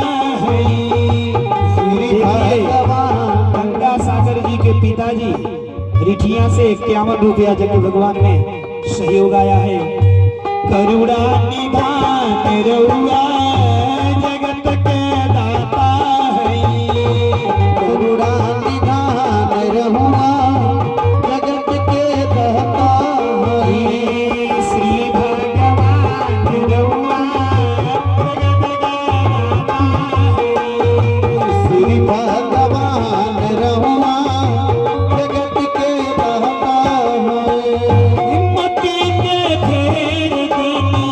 है। श्री भगवान। गंगा सागर जी के पिताजी रिठिया से 51 रुपया जगत भगवान ने सहयोग आया है। करुणा निधान रउआ जगत के दाता है, करुणा निधान रउआ जगत के दाता है, श्री भगवान रउआ जगत के दाता है। श्री भगवान रउआ जगत के दाता है, मति के फेर देनी,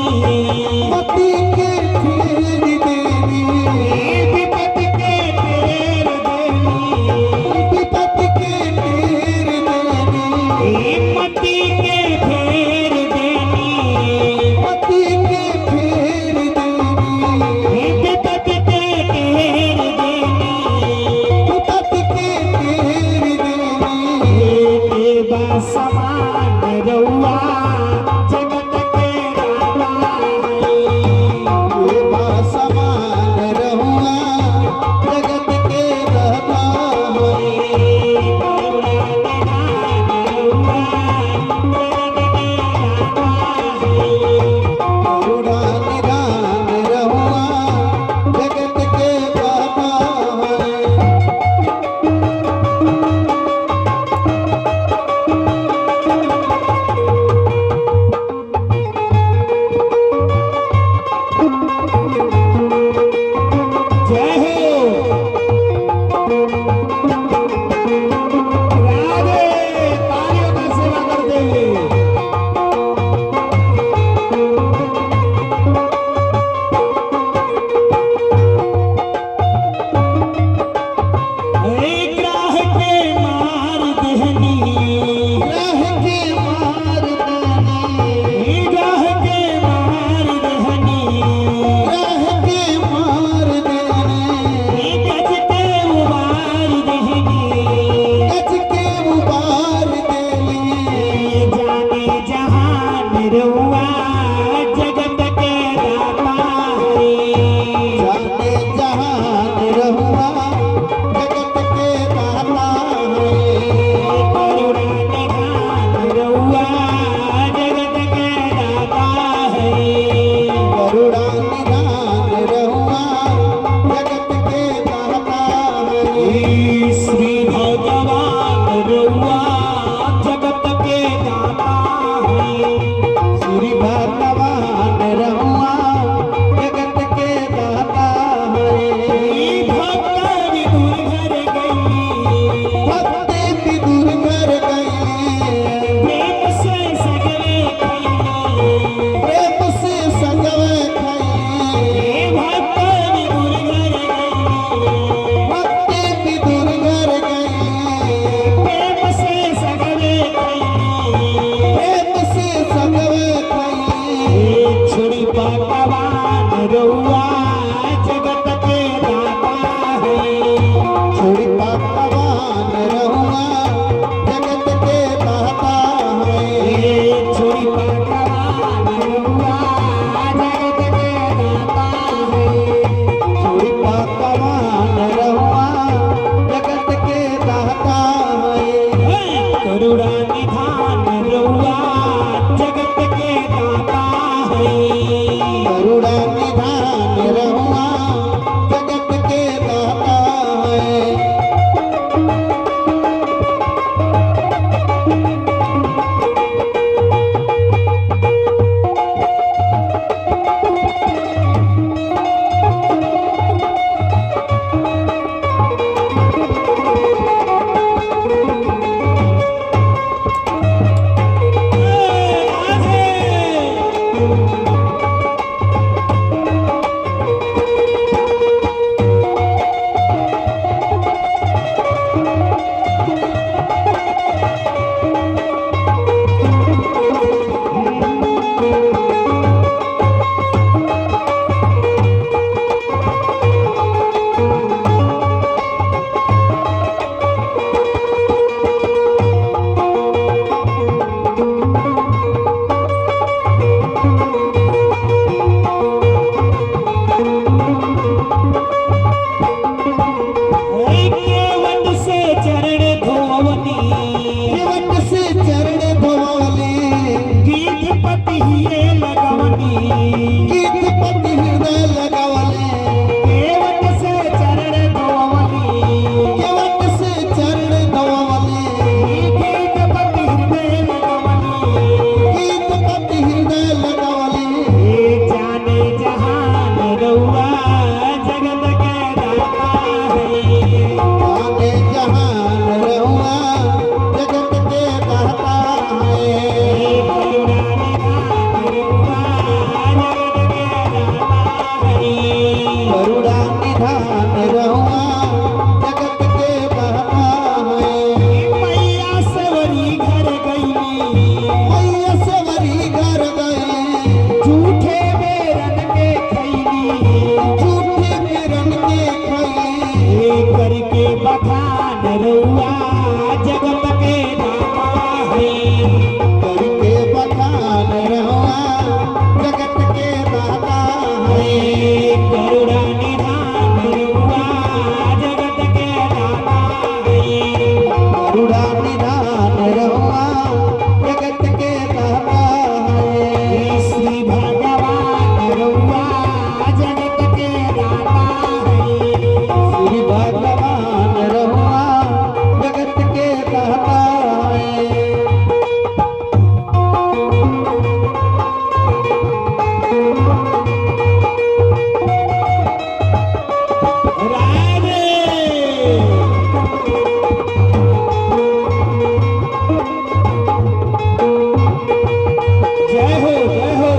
मति के फेर केवट से चरण धोवनी, केवट से चरण धोवली, गीत पति ये लगवनी, गीत पति हृदय लगवली, केवट से चरण धोवनी, केवट से चरण धोवली, गीत पति हृदय लगवनी, गीत पति हृदय लगवली। ये जाने जहान रउआ जगत के दाता है, आने जहान रहुआ जगत के दाता है। करुणा निधान रहुआ जगत के दाता है। मैया सवरी घर गईली, मैया सवरी घर गए, झूठे बेरन के खैली, झूठे मेरन के खैली, ये करके बखान रउआ जगत के दाता है, करके बखान रहुआ जगत के दाता है। करुणा निधान रउआ जगत के दाता है, करुणा निधान रहुआ जगत के दाता है। श्री भगवान रउआ जगत के दाता है, श्री भगवान रहुआ जगत के दाता है। राधे जय हो जय हो।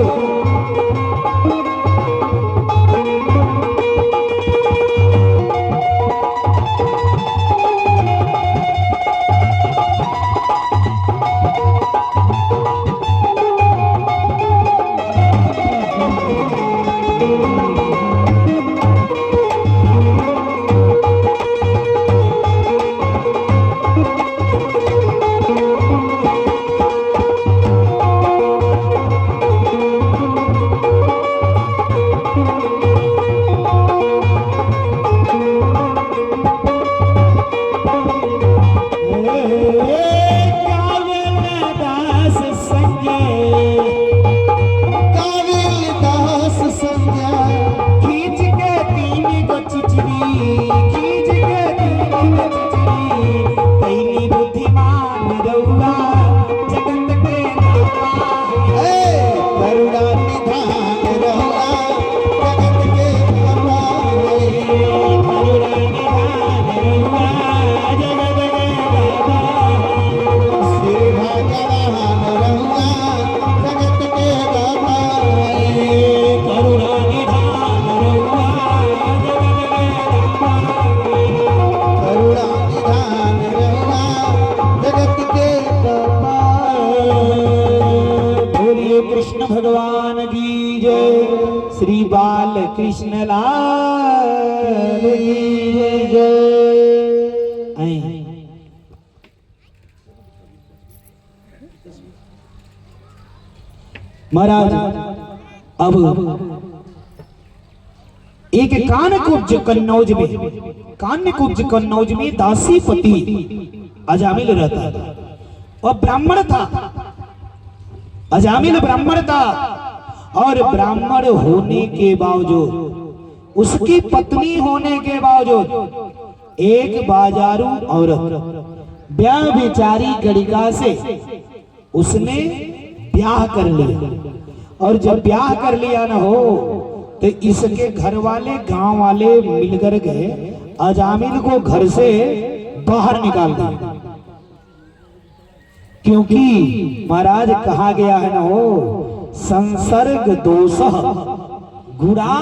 दास संजय काबिल दास संज्ञा खींच के तीन को चिचरी, खींच के तीन को चिचरी, कैली बुद्धिमान रउआ जगत के दाता है, करुणा निधान रहुआ जगत के दाता है। करुणा निधान रउआ जगत के दाता है, श्री भगवान रहुआ जगत के दाता है। करुणा निधान रउआ जगत के दाता है। करुणा निधान रहुआ जगत के दाता है। बोलिए कृष्ण भगवान की जय, श्री बाल कृष्ण लाल की जय। आए। महाराज अब एक कानकुब्ज कन्नौज में, कानकुब्ज कन्नौज में दासीपति अजामिल रहता था और ब्राह्मण था, अजामिल ब्राह्मण था और ब्राह्मण होने के बावजूद, उसकी पत्नी होने के बावजूद एक बाजारू औरत ब्याह बेचारी गड़िका से उसने ब्याह कर लिया, और जब ब्याह कर लिया ना हो तो इसके घर वाले गांव वाले मिलकर गए अजामिल को घर से बाहर निकाल दिया, क्योंकि महाराज कहा गया है ना हो संसर्ग दोष गुणा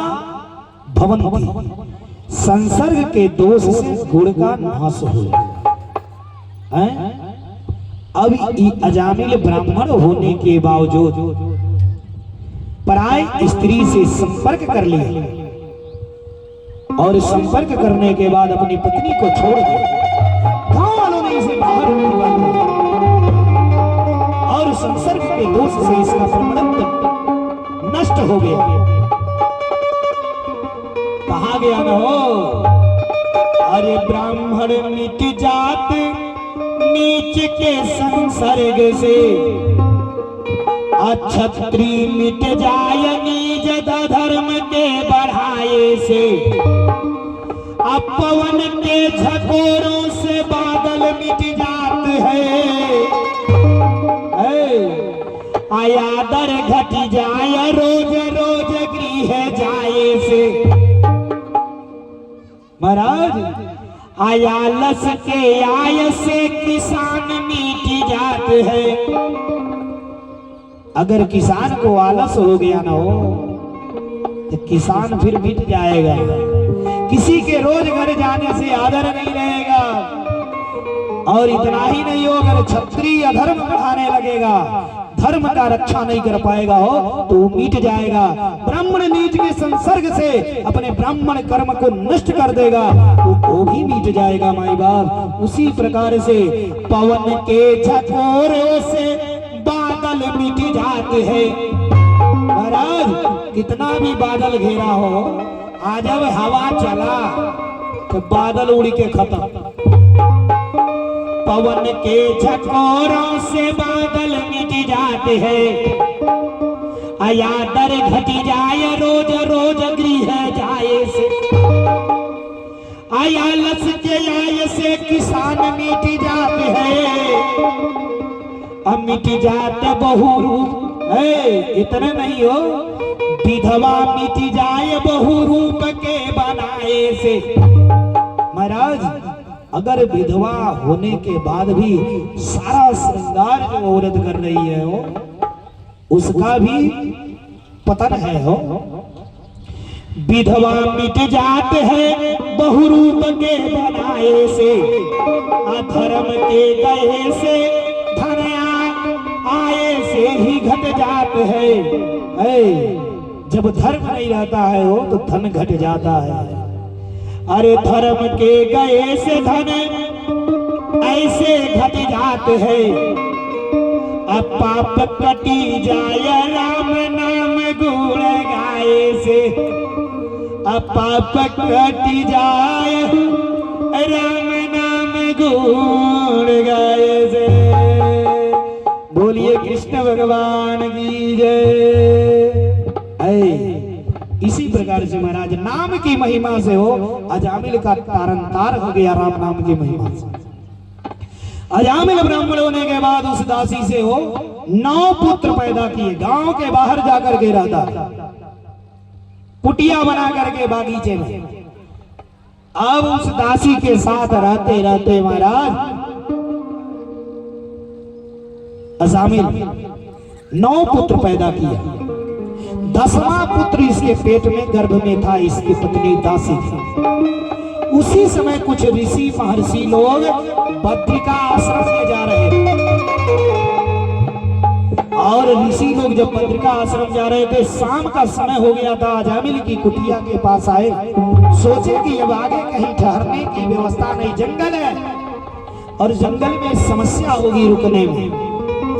भवन्ति, संसर्ग के दोष से गुण का नाश हो। अब अजामिल ब्राह्मण होने के बावजूद पराय स्त्री से संपर्क कर लिया और संपर्क करने के बाद अपनी पत्नी को छोड़ दिया। गांव वालों ने इसे बाहर निकाल दिया और संसर्ग के दोष से इसका संबंध नष्ट हो गया। कहा गया न हो अरे ब्राह्मण मिट जात नीच के संसर्ग से, अक्षत्री मिट जाय नीज धर्म के बढ़ाए से, अब पवन के झकोरों से बादल मिट जात है, आया दर घट जाय रोज रोज गृह जाए से। महाराज आया लस के आय से किसान मिट जात है। अगर किसान को आलस हो गया ना हो तो किसान फिर मिट जाएगा। किसी के रोज घर जाने से आदर नहीं रहेगा। और इतना ही नहीं हो, अगर क्षत्रिय अधर्म बढ़ाने लगेगा, धर्म का रक्षा नहीं कर पाएगा हो तो वो मिट जाएगा। ब्राह्मण नीच के संसर्ग से अपने ब्राह्मण कर्म को नष्ट कर देगा तो वो भी मिट जाएगा माई बाप। उसी प्रकार से पवन के झकोरों से बादल मिट जाते हैं। महाराज कितना भी बादल घेरा हो, आज जब हवा चला तो बादल उड़ के खत्म। पवन के झकोरों से बादल मिट जाते हैं, आया दर घट जाए रोज रोज गृह जाए से, आया लस के आय से किसान मिट जाते हैं। अब मिट जाते बहु रूप है, इतने नहीं हो, विधवा मिट जाए बहु रूप के बनाए से। महाराज अगर विधवा होने के बाद भी सारा श्रृंगार जो औरत कर रही है वो उसका भी पतन है हो। विधवा मिट जाते हैं बहुरूप के बनाए से, अधर्म के गए से धन आए से ही घट जाते हैं। जब धर्म नहीं रहता है वो तो धन घट जाता है। अरे धर्म के गए से धन ऐसे घट जाते हैं, अब पाप कटी जाए राम नाम गुण गाए से, अब पाप कटी जाए राम नाम गुण गाए से। बोलिए कृष्ण भगवान की जय। इसी प्रकार से महाराज नाम की महिमा से हो अजामिल का तारनतार हो गया राम नाम की महिमा से। अजामिल ब्राह्मण होने के बाद उस दासी से हो 9 पुत्र पैदा किए। गांव के बाहर जाकर के रहता, कुटिया बना करके बागीचे में। अब उस दासी के साथ रहते रहते महाराज अजामिल 9 पुत्र पैदा किया। 10वां पुत्र इसके पेट में गर्भ में था, इसकी पत्नी दासी थी। उसी समय कुछ ऋषि महर्षि लोग बद्रिका आश्रम में जा रहे थे। और ऋषि लोग जब बद्रिका आश्रम जा रहे थे, शाम का समय हो गया था। अजामिल की कुटिया के पास आए, सोचे कि अब आगे कहीं ठहरने की व्यवस्था नहीं, जंगल है और जंगल में समस्या होगी रुकने में।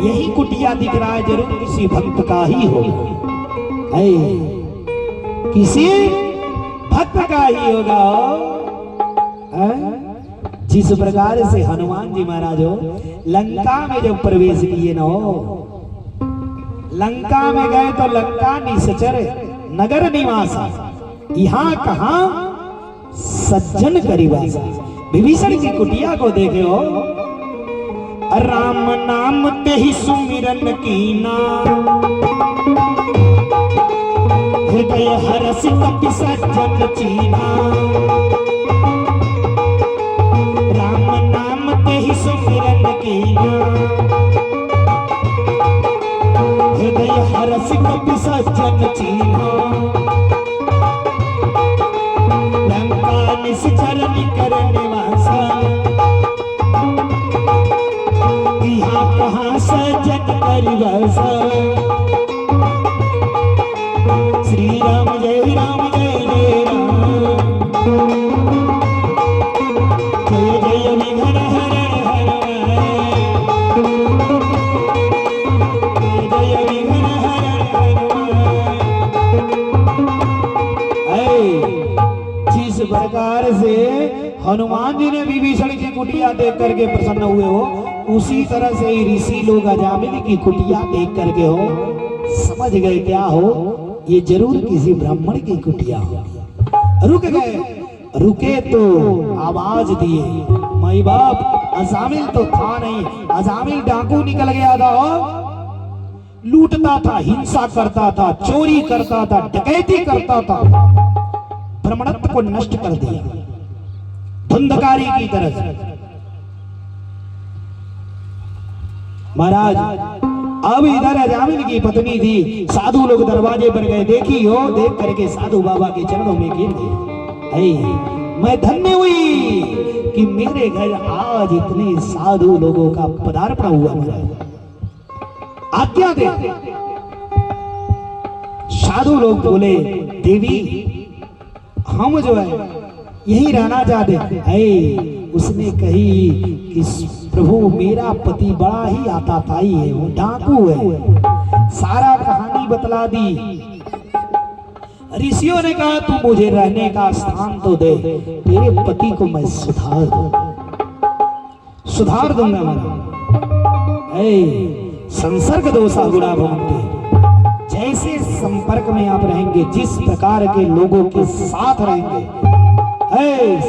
यही कुटिया दिख रहा है, जरूर किसी भक्त का ही होगा, किसी भक्त का ही होगा। जिस प्रकार से हनुमान जी महाराज हो लंका में जब प्रवेश किए ना हो, लंका में गए तो लंका निश्चर नगर निवास, यहाँ कहाँ सज्जन करिवासा। विभीषण की कुटिया को देखे हो, राम नाम ते ही सुमिरन कीना, हृदय हरस कपि सज्जन चीना। राम नाम ते ही सुमिरन कीना, हृदय हरस कपि सज्जन चीना। लंका निश्चर निकर निवासा, यहाँ कहाँ सज्जन करिवासा। श्री राम जय राम जय जय राम, जय जय विघ्न हर हर, जय विघ्न हर हर। जिस प्रकार से हनुमान जी ने विभीषण की कुटिया देख करके प्रसन्न हुए हो, उसी तरह से ही ऋषि लोग अजामिल की कुटिया देख करके हो समझ गए क्या हो, ये जरूर किसी ब्राह्मण की कुटिया होगी। रुक गए, रुके तो आवाज दिए, माई बाप अजामिल तो था नहीं, अजामिल डाकू निकल गया था, लूटता था, हिंसा करता था, चोरी करता था, डकैती करता था, ब्राह्मणत्व को नष्ट कर दिया धुंधकारी की तरह से। महाराज अब इधर अजामिल की पत्नी थी, साधु लोग दरवाजे पर गए, देखी हो, देख करके साधु बाबा के चरणों में गिर गए। मैं धन्य हुई कि मेरे घर आज इतने साधु लोगों का पदार्पण हुआ। आज्ञा दे। साधु लोग बोले, देवी हम जो है यही रहना चाहते हैं। उसने कही कि प्रभु मेरा पति बड़ा ही आताताई है, वो डाकू है, सारा कहानी बतला दी। ऋषियों ने कहा तू मुझे रहने का स्थान तो दे, तेरे पति को मैं सुधार दूंगा। संसर्ग दोषा गुणा भवन्ति, जैसे संपर्क में आप रहेंगे, जिस प्रकार के लोगों के साथ रहेंगे,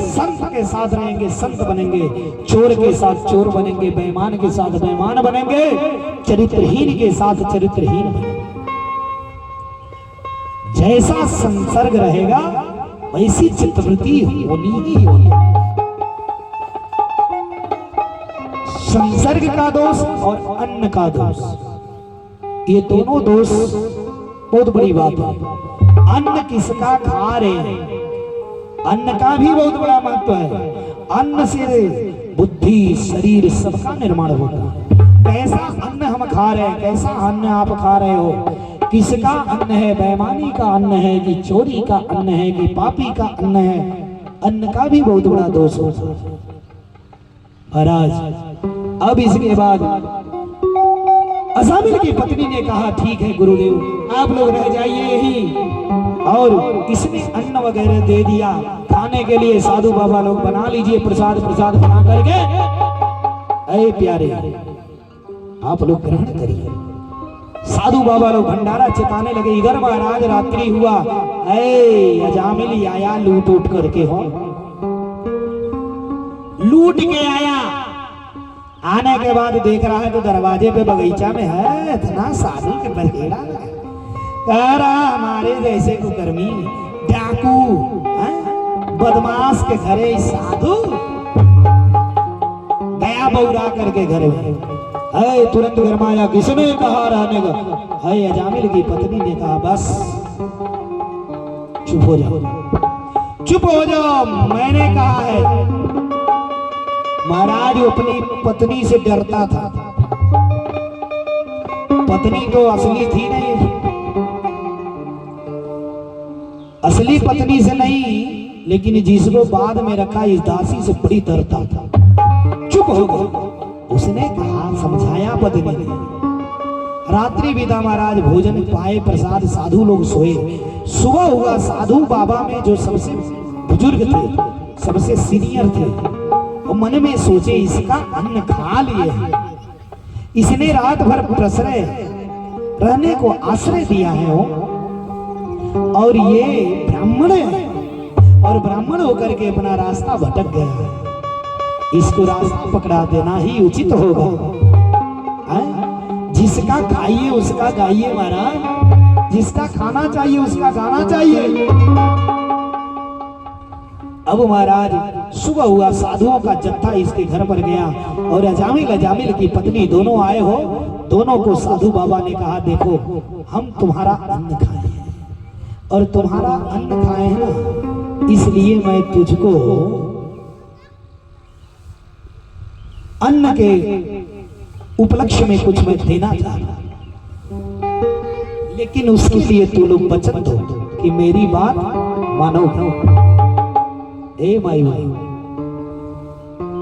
संत के साथ रहेंगे संत बनेंगे, चोर के साथ चोर बनेंगे, बेईमान के साथ बेईमान बनेंगे, चरित्रहीन के साथ चरित्रहीन बनेंगे। जैसा संसर्ग रहेगा वैसी चित्तवृत्ति होनी ही होनी। संसर्ग का दोष और अन्न का दोष, ये दोनों दोष बहुत बड़ी बात है। अन्न किसका खा रहे हैं, अन्न का भी बहुत बड़ा महत्व है। अन्न से बुद्धि शरीर सबका निर्माण होता है। कैसा अन्न हम खा रहे हैं, कैसा अन्न आप खा रहे हो, किसका अन्न है, बेईमानी का अन्न है कि चोरी का अन्न है कि पापी का अन्न है, अन्न का भी बहुत बड़ा दोष होता है। महाराज अब इसके बाद अजामिल की पत्नी ने कहा ठीक है गुरुदेव आप लोग रह जाइए यही, और इसने अन्न वगैरह दे दिया खाने के लिए। साधु बाबा लोग बना लीजिए प्रसाद बना करके, अरे प्यारे आप लोग ग्रहण करिए। साधु बाबा लोग भंडारा चिताने लगे। इधर महाराज रात्रि हुआ, अजामिल आया लूट उठ करके, हो लूट के आया। आने के बाद देख रहा है तो दरवाजे पे बगीचा में है इतना साधु के बसेरा कह रहा हमारे जैसे कुकर्मी डाकू बदमाश के घरे साधु गया बौरा करके घर में। तुरंत गरमाया, किसने कहा रहने का? अजामिल की पत्नी ने कहा बस चुप हो जाओ, चुप हो जाओ, मैंने कहा है। महाराज अपनी पत्नी से डरता था, पत्नी तो असली थी नहीं, असली पत्नी से नहीं, लेकिन जिसको बाद में रखा इस दासी से बड़ी डरता था। चुप हो गया। उसने कहा, समझाया पत्नी ने। रात्रि बीता, महाराज भोजन पाए, प्रसाद, साधु लोग सोए। सुबह हुआ, साधु बाबा में जो सबसे बुजुर्ग थे, सबसे सीनियर थे, वो मन में सोचे इसका अन्न खा लिए, इसने रात भर प्रश्रय रहने को आश्रय दिया है वो, और ये ब्राह्मण है और ब्राह्मण होकर के अपना रास्ता भटक गया है, इसको रास्ता पकड़ा देना ही उचित होगा। जिसका खाइए उसका गाइए महाराज, जिसका खाना चाहिए उसका गाना चाहिए। अब महाराज सुबह हुआ, साधुओं का जत्था इसके घर पर गया और अजामिल की पत्नी दोनों आए हो। दोनों को साधु बाबा ने कहा, देखो हम तुम्हारा अन्न खाए हैं और तुम्हारा अन्न खाए हैं ना, इसलिए मैं तुझको अन्न के उपलक्ष्य में कुछ मैं देना चाह रहा, लेकिन उसके लिए तू लोग वचन दो कि मेरी बात मानो। माई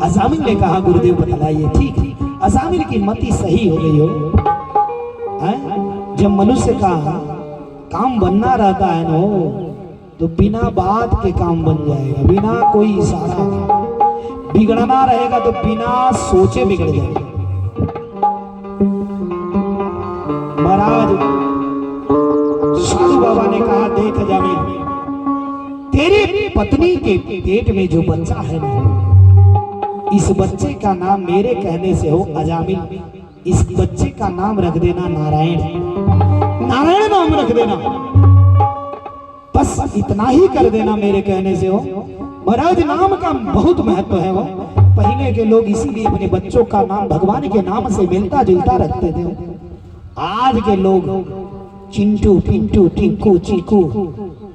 अजामिल ने कहा, गुरुदेव बतलाइए। ठीक है, अजामिल की मति सही हो गई हो। जब मनुष्य का काम बनना रहता है ना, तो बिना बात के काम बन जाएगा, बिना कोई इशारा के। बिगड़ना रहेगा तो बिना सोचे बिगड़ जाएगा। महाराज साधु बाबा ने कहा, देख अजामिल, तेरी पत्नी के पेट में जो बच्चा है ना, इस बच्चे का नाम मेरे कहने से हो अजामिल, इस बच्चे का नाम रख देना नारायण। नारायण नाम रख देना, बस इतना ही कर देना मेरे कहने से हो। महाराज नाम का बहुत महत्व है। वो पहले के लोग इसीलिए अपने बच्चों का नाम भगवान के नाम से मिलता जुलता रखते थे। आज के लोग चिंटू, पिंटू, टिंकू, चीकू,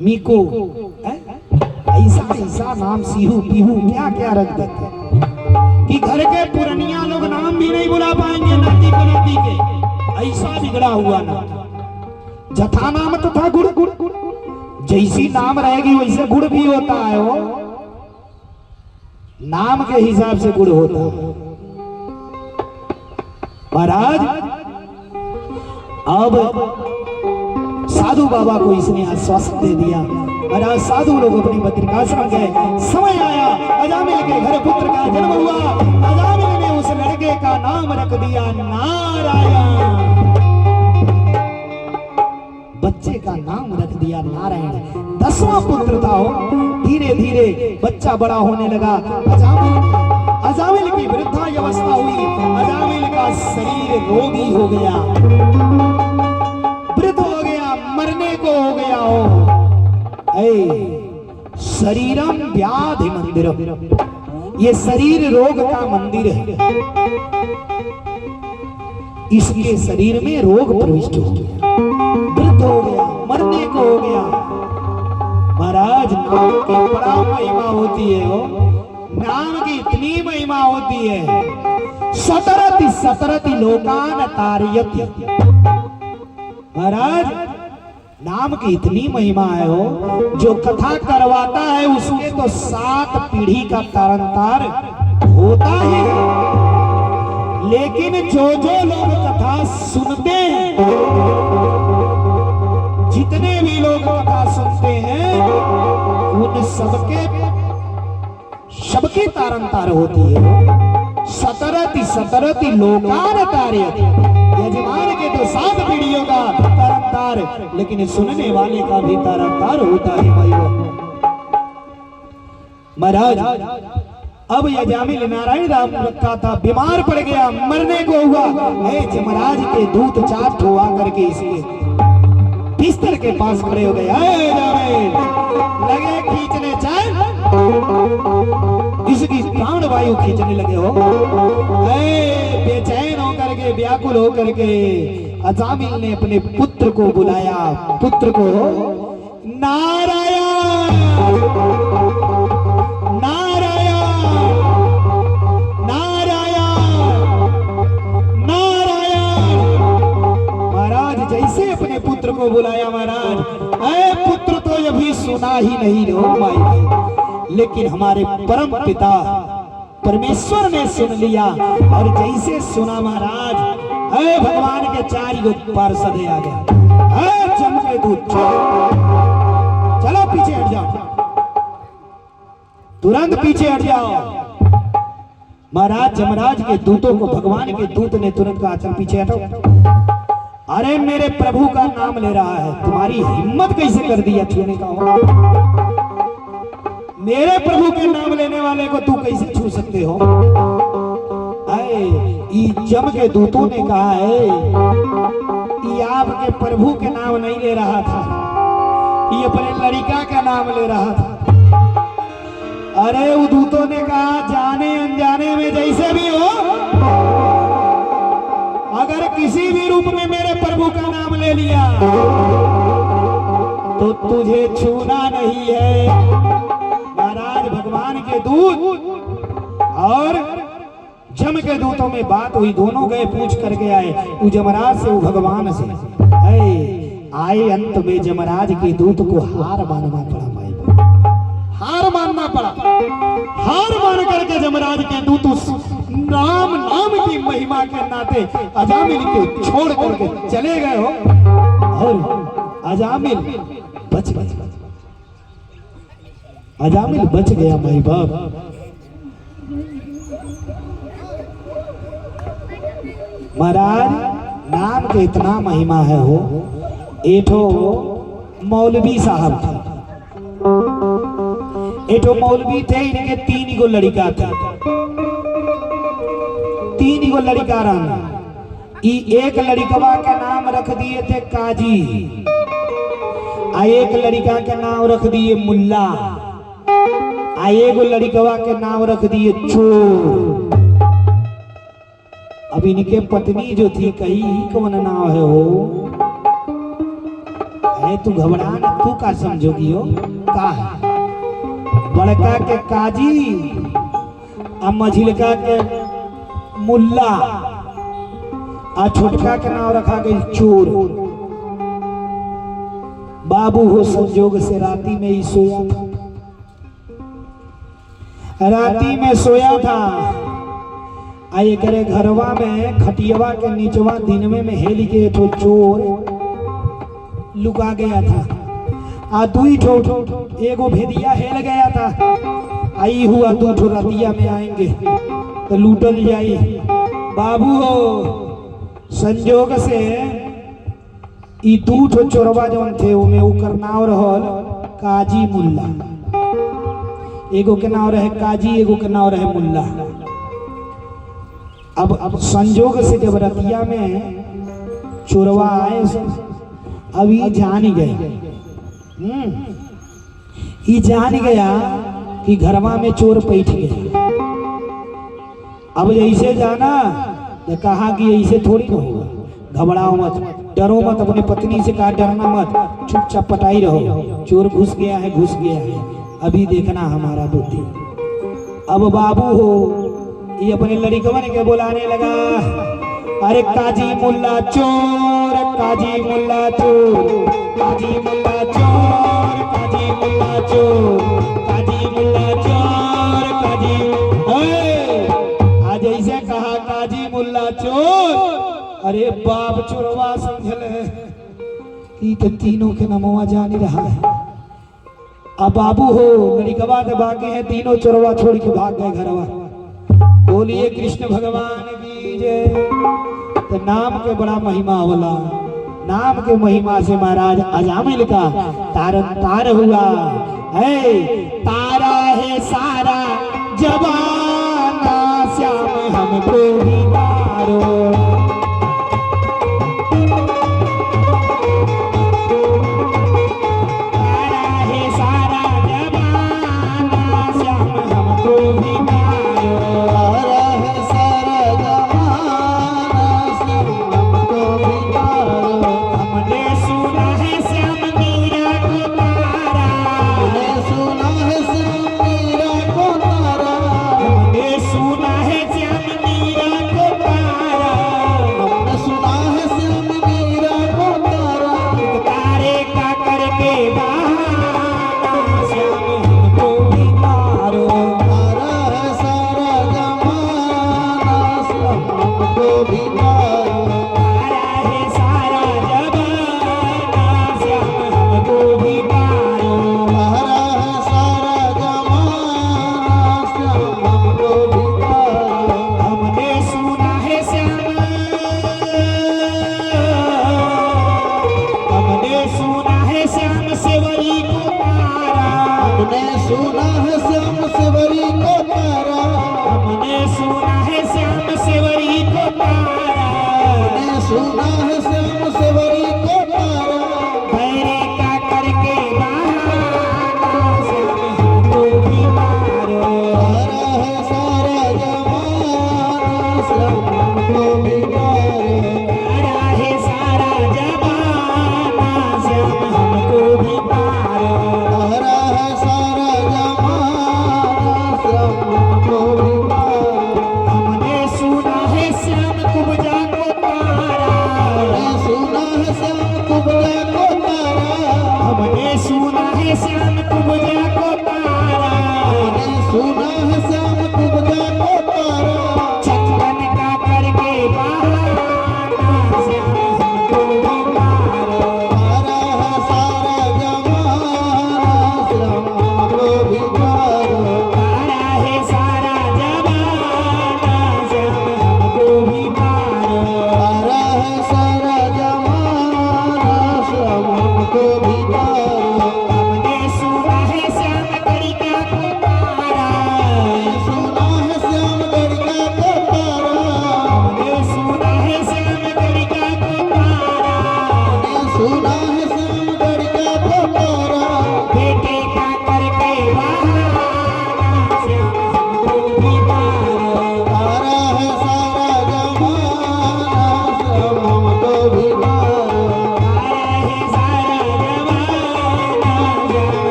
मीकू, ऐसा ऐसा नाम, सीहू, पीहू, क्या क्या रख देते कि घर के पुरनिया लोग नाम भी नहीं बुला पाएंगे नाती पनती के। ऐसा बिगड़ा हुआ ना। जथा नाम तो था गुड़, जैसी नाम रहेगी वैसे गुड़ भी होता है। वो नाम के हिसाब से गुड़ होता है। महाराज अब साधु बाबा को इसने आश्वासन दे दिया। महाराज साधु लोग अपनी बद्रिकाश्रम गए। समय आया, अजामिल के घर पुत्र का जन्म हुआ। अजामिल ने उस लड़के का नाम रख दिया नारायण। बच्चे का नाम रख दिया नारायण। 10वां पुत्र था वो। धीरे धीरे बच्चा बड़ा होने लगा। अजामिल की वृद्धावस्था हुई। अजामिल का शरीर रोगी हो गया, वृद्ध हो गया, मरने को हो गया हो। शरीरम व्याधि मंदिरम, ये शरीर रोग का मंदिर है। इसके शरीर में रोग प्रविष्ट हो गया, वृद्ध हो गया, मरने को हो गया। महाराज नाम की बड़ा महिमा होती है। वो नाम की इतनी महिमा होती है। सतरति सतरति लोकान तारयति। महाराज नाम की इतनी महिमा है। वो जो कथा करवाता है उसके तो 7 पीढ़ी का तारनतार होता ही है। लेकिन जो लोग कथा सुनते हैं, जितने भी लोग कथा सुनते हैं, उन सबके तारनतार होती है। सतरति सतरति लोकान तारयति। यजमान के तो 7 पीढ़ियों का तारनतार, लेकिन सुनने वाले का भी तारनतार होता है। महाराज अब यजामिल नारायण राम रखा था, बीमार पड़ गया, मरने को हुआ। जमराज के दूत 4 हुआ करके इसके बिस्तर के पास खड़े हो गए। लगे खींचने चल, इसकी प्राण वायु खींचने लगे हो। बेचैन होकर के, व्याकुल होकर के अजामिल ने अपने पुत्र को बुलाया। पुत्र को नारायण नारायण नारायण नारायण। महाराज जैसे अपने पुत्र को बुलाया, महाराज पुत्र तो अभी सुना ही नहीं हो भाई, लेकिन हमारे परम पिता परमेश्वर ने सुन लिया। और जैसे सुना महाराज, भगवान के 4 पार्षद आ गए। चमके दूत, चलो पीछे हट जाओ, तुरंत पीछे हट जाओ। महाराज जमराज के दूतों को भगवान के दूत ने तुरंत कहा, चल पीछे हटो। अरे मेरे प्रभु का नाम ले रहा है, तुम्हारी हिम्मत कैसे कर दी छूने का हो? मेरे प्रभु के नाम लेने वाले को तू कैसे छू सकते हो? जम के दूतों ने कहा है ये आपके प्रभु के नाम नहीं ले रहा था, ये अपने लड़का का नाम ले रहा था। अरे वो दूतों ने कहा, जाने अनजाने में जैसे भी हो, अगर किसी भी रूप में मेरे प्रभु का नाम ले लिया तो तुझे छूना नहीं है। महाराज भगवान के दूत और जम के दूतों में बात हुई, दोनों गए पूछ करके आए, वो जमराज से वो भगवान से आए। अंत में जमराज के दूत को हार मानना पड़ा भाई, हार मानना पड़ा। हार मान करके जमराज के दूत उस राम नाम की महिमा के नाते अजामिल को छोड़ करके चले गए हो, और अजामिल बच गए। अजामिल बच गया माई बाप। महाराज नाम के इतना महिमा है हो। एठो मौलवी साहब थे, एठो मौलवी थे, इनके 3 गो लड़का थे, 3 गो लड़का रहना। एक लड़कवा का नाम रख दिए थे काजी, आ एक लड़का के नाम रख दिए मुल्ला, आ एगो लड़कवा के नाम रख दिए चोर। अब इनके पत्नी जो थी कही कौन नाम है हो? अरे तू घबरा न, तू का समझोगी हो का है? बड़का के काजी, आ मझिलका के मुल्ला, आ छोटका के नाम रखा गई चोर। बाबू हो संजोग से राती में ही सोया था, राती में सोया था। आए करे घरवा में खटियवा के नीचवा दिनवे में हेली के तो चोर लुका गया था। आ दुई ठो एगो भेदिया हेल गया था। आई हुआ 2 ठो रतिया में आएंगे तो लूटल जाई। बाबू हो संजोग से ई 2 ठो चोरवा जौन थे उमे ओकर नाम रहल काजी मुल्ला। एगो के नाम रहे काजी, एगो के नाम रहे मुल्ला। अब संजोग से जब रतिया में चोरवा आए, अब ये जान ही गए, ये जान गया कि घरवा में चोर बैठ गया। अब ऐसे जाना तो कहा कि ऐसे थोड़ी ना होगा, घबराओ मत, डरो मत, अपनी पत्नी से कहा डरना मत, चुपचाप पटाई रहो, चोर घुस गया है, घुस गया है, अभी देखना हमारा बुद्धि। अब बाबू हो ये अपने लड़कवन के बुलाने लगा, अरे काजी मुल्ला चोर, काजी मुल्ला चोर, काजी मुल्ला चोर, काजी मुल्ला चोर, काजी मुल्ला चोर, आज ऐसे कहा काजी मुल्ला चोर। अरे बाप चोरवा समझले कि तो तीनों के नमवा जान रहा है। अब बाबू हो लड़कवा के बाकी है, तीनों चोरवा छोड़ के भाग गए घरवा। बोलिए कृष्ण भगवान की जय। तो नाम के बड़ा महिमा होला, नाम के महिमा से महाराज अजामिल का तार हुआ है। तारा है सारा जवाना, श्याम हमको ही मारो। तारा है सारा जवाना, श्याम हमको ही भी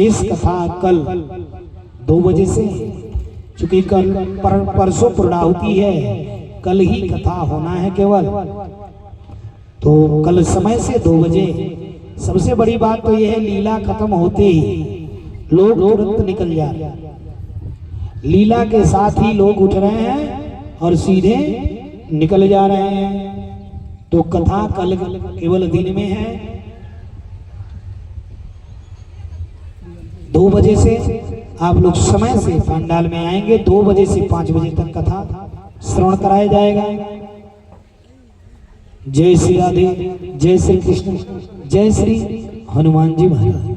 शेष कथा कल 2 बजे से, चूंकि कल परसों पूर्णाहुति है, कल ही कथा होना है केवल, तो कल समय से 2 बजे। सबसे बड़ी बात तो यह है, लीला खत्म होते ही लोग तुरंत निकल जा रहे हैं। लीला के साथ ही लोग उठ रहे हैं और सीधे निकल जा रहे हैं। तो कथा कल केवल दिन में है, 2 बजे से आप लोग समय से पंडाल में आएंगे। 2 बजे से 5 बजे तक कथा श्रवण कराया जाएगा। जय श्री राधे, जय श्री कृष्ण, जय श्री हनुमान जी महाराज।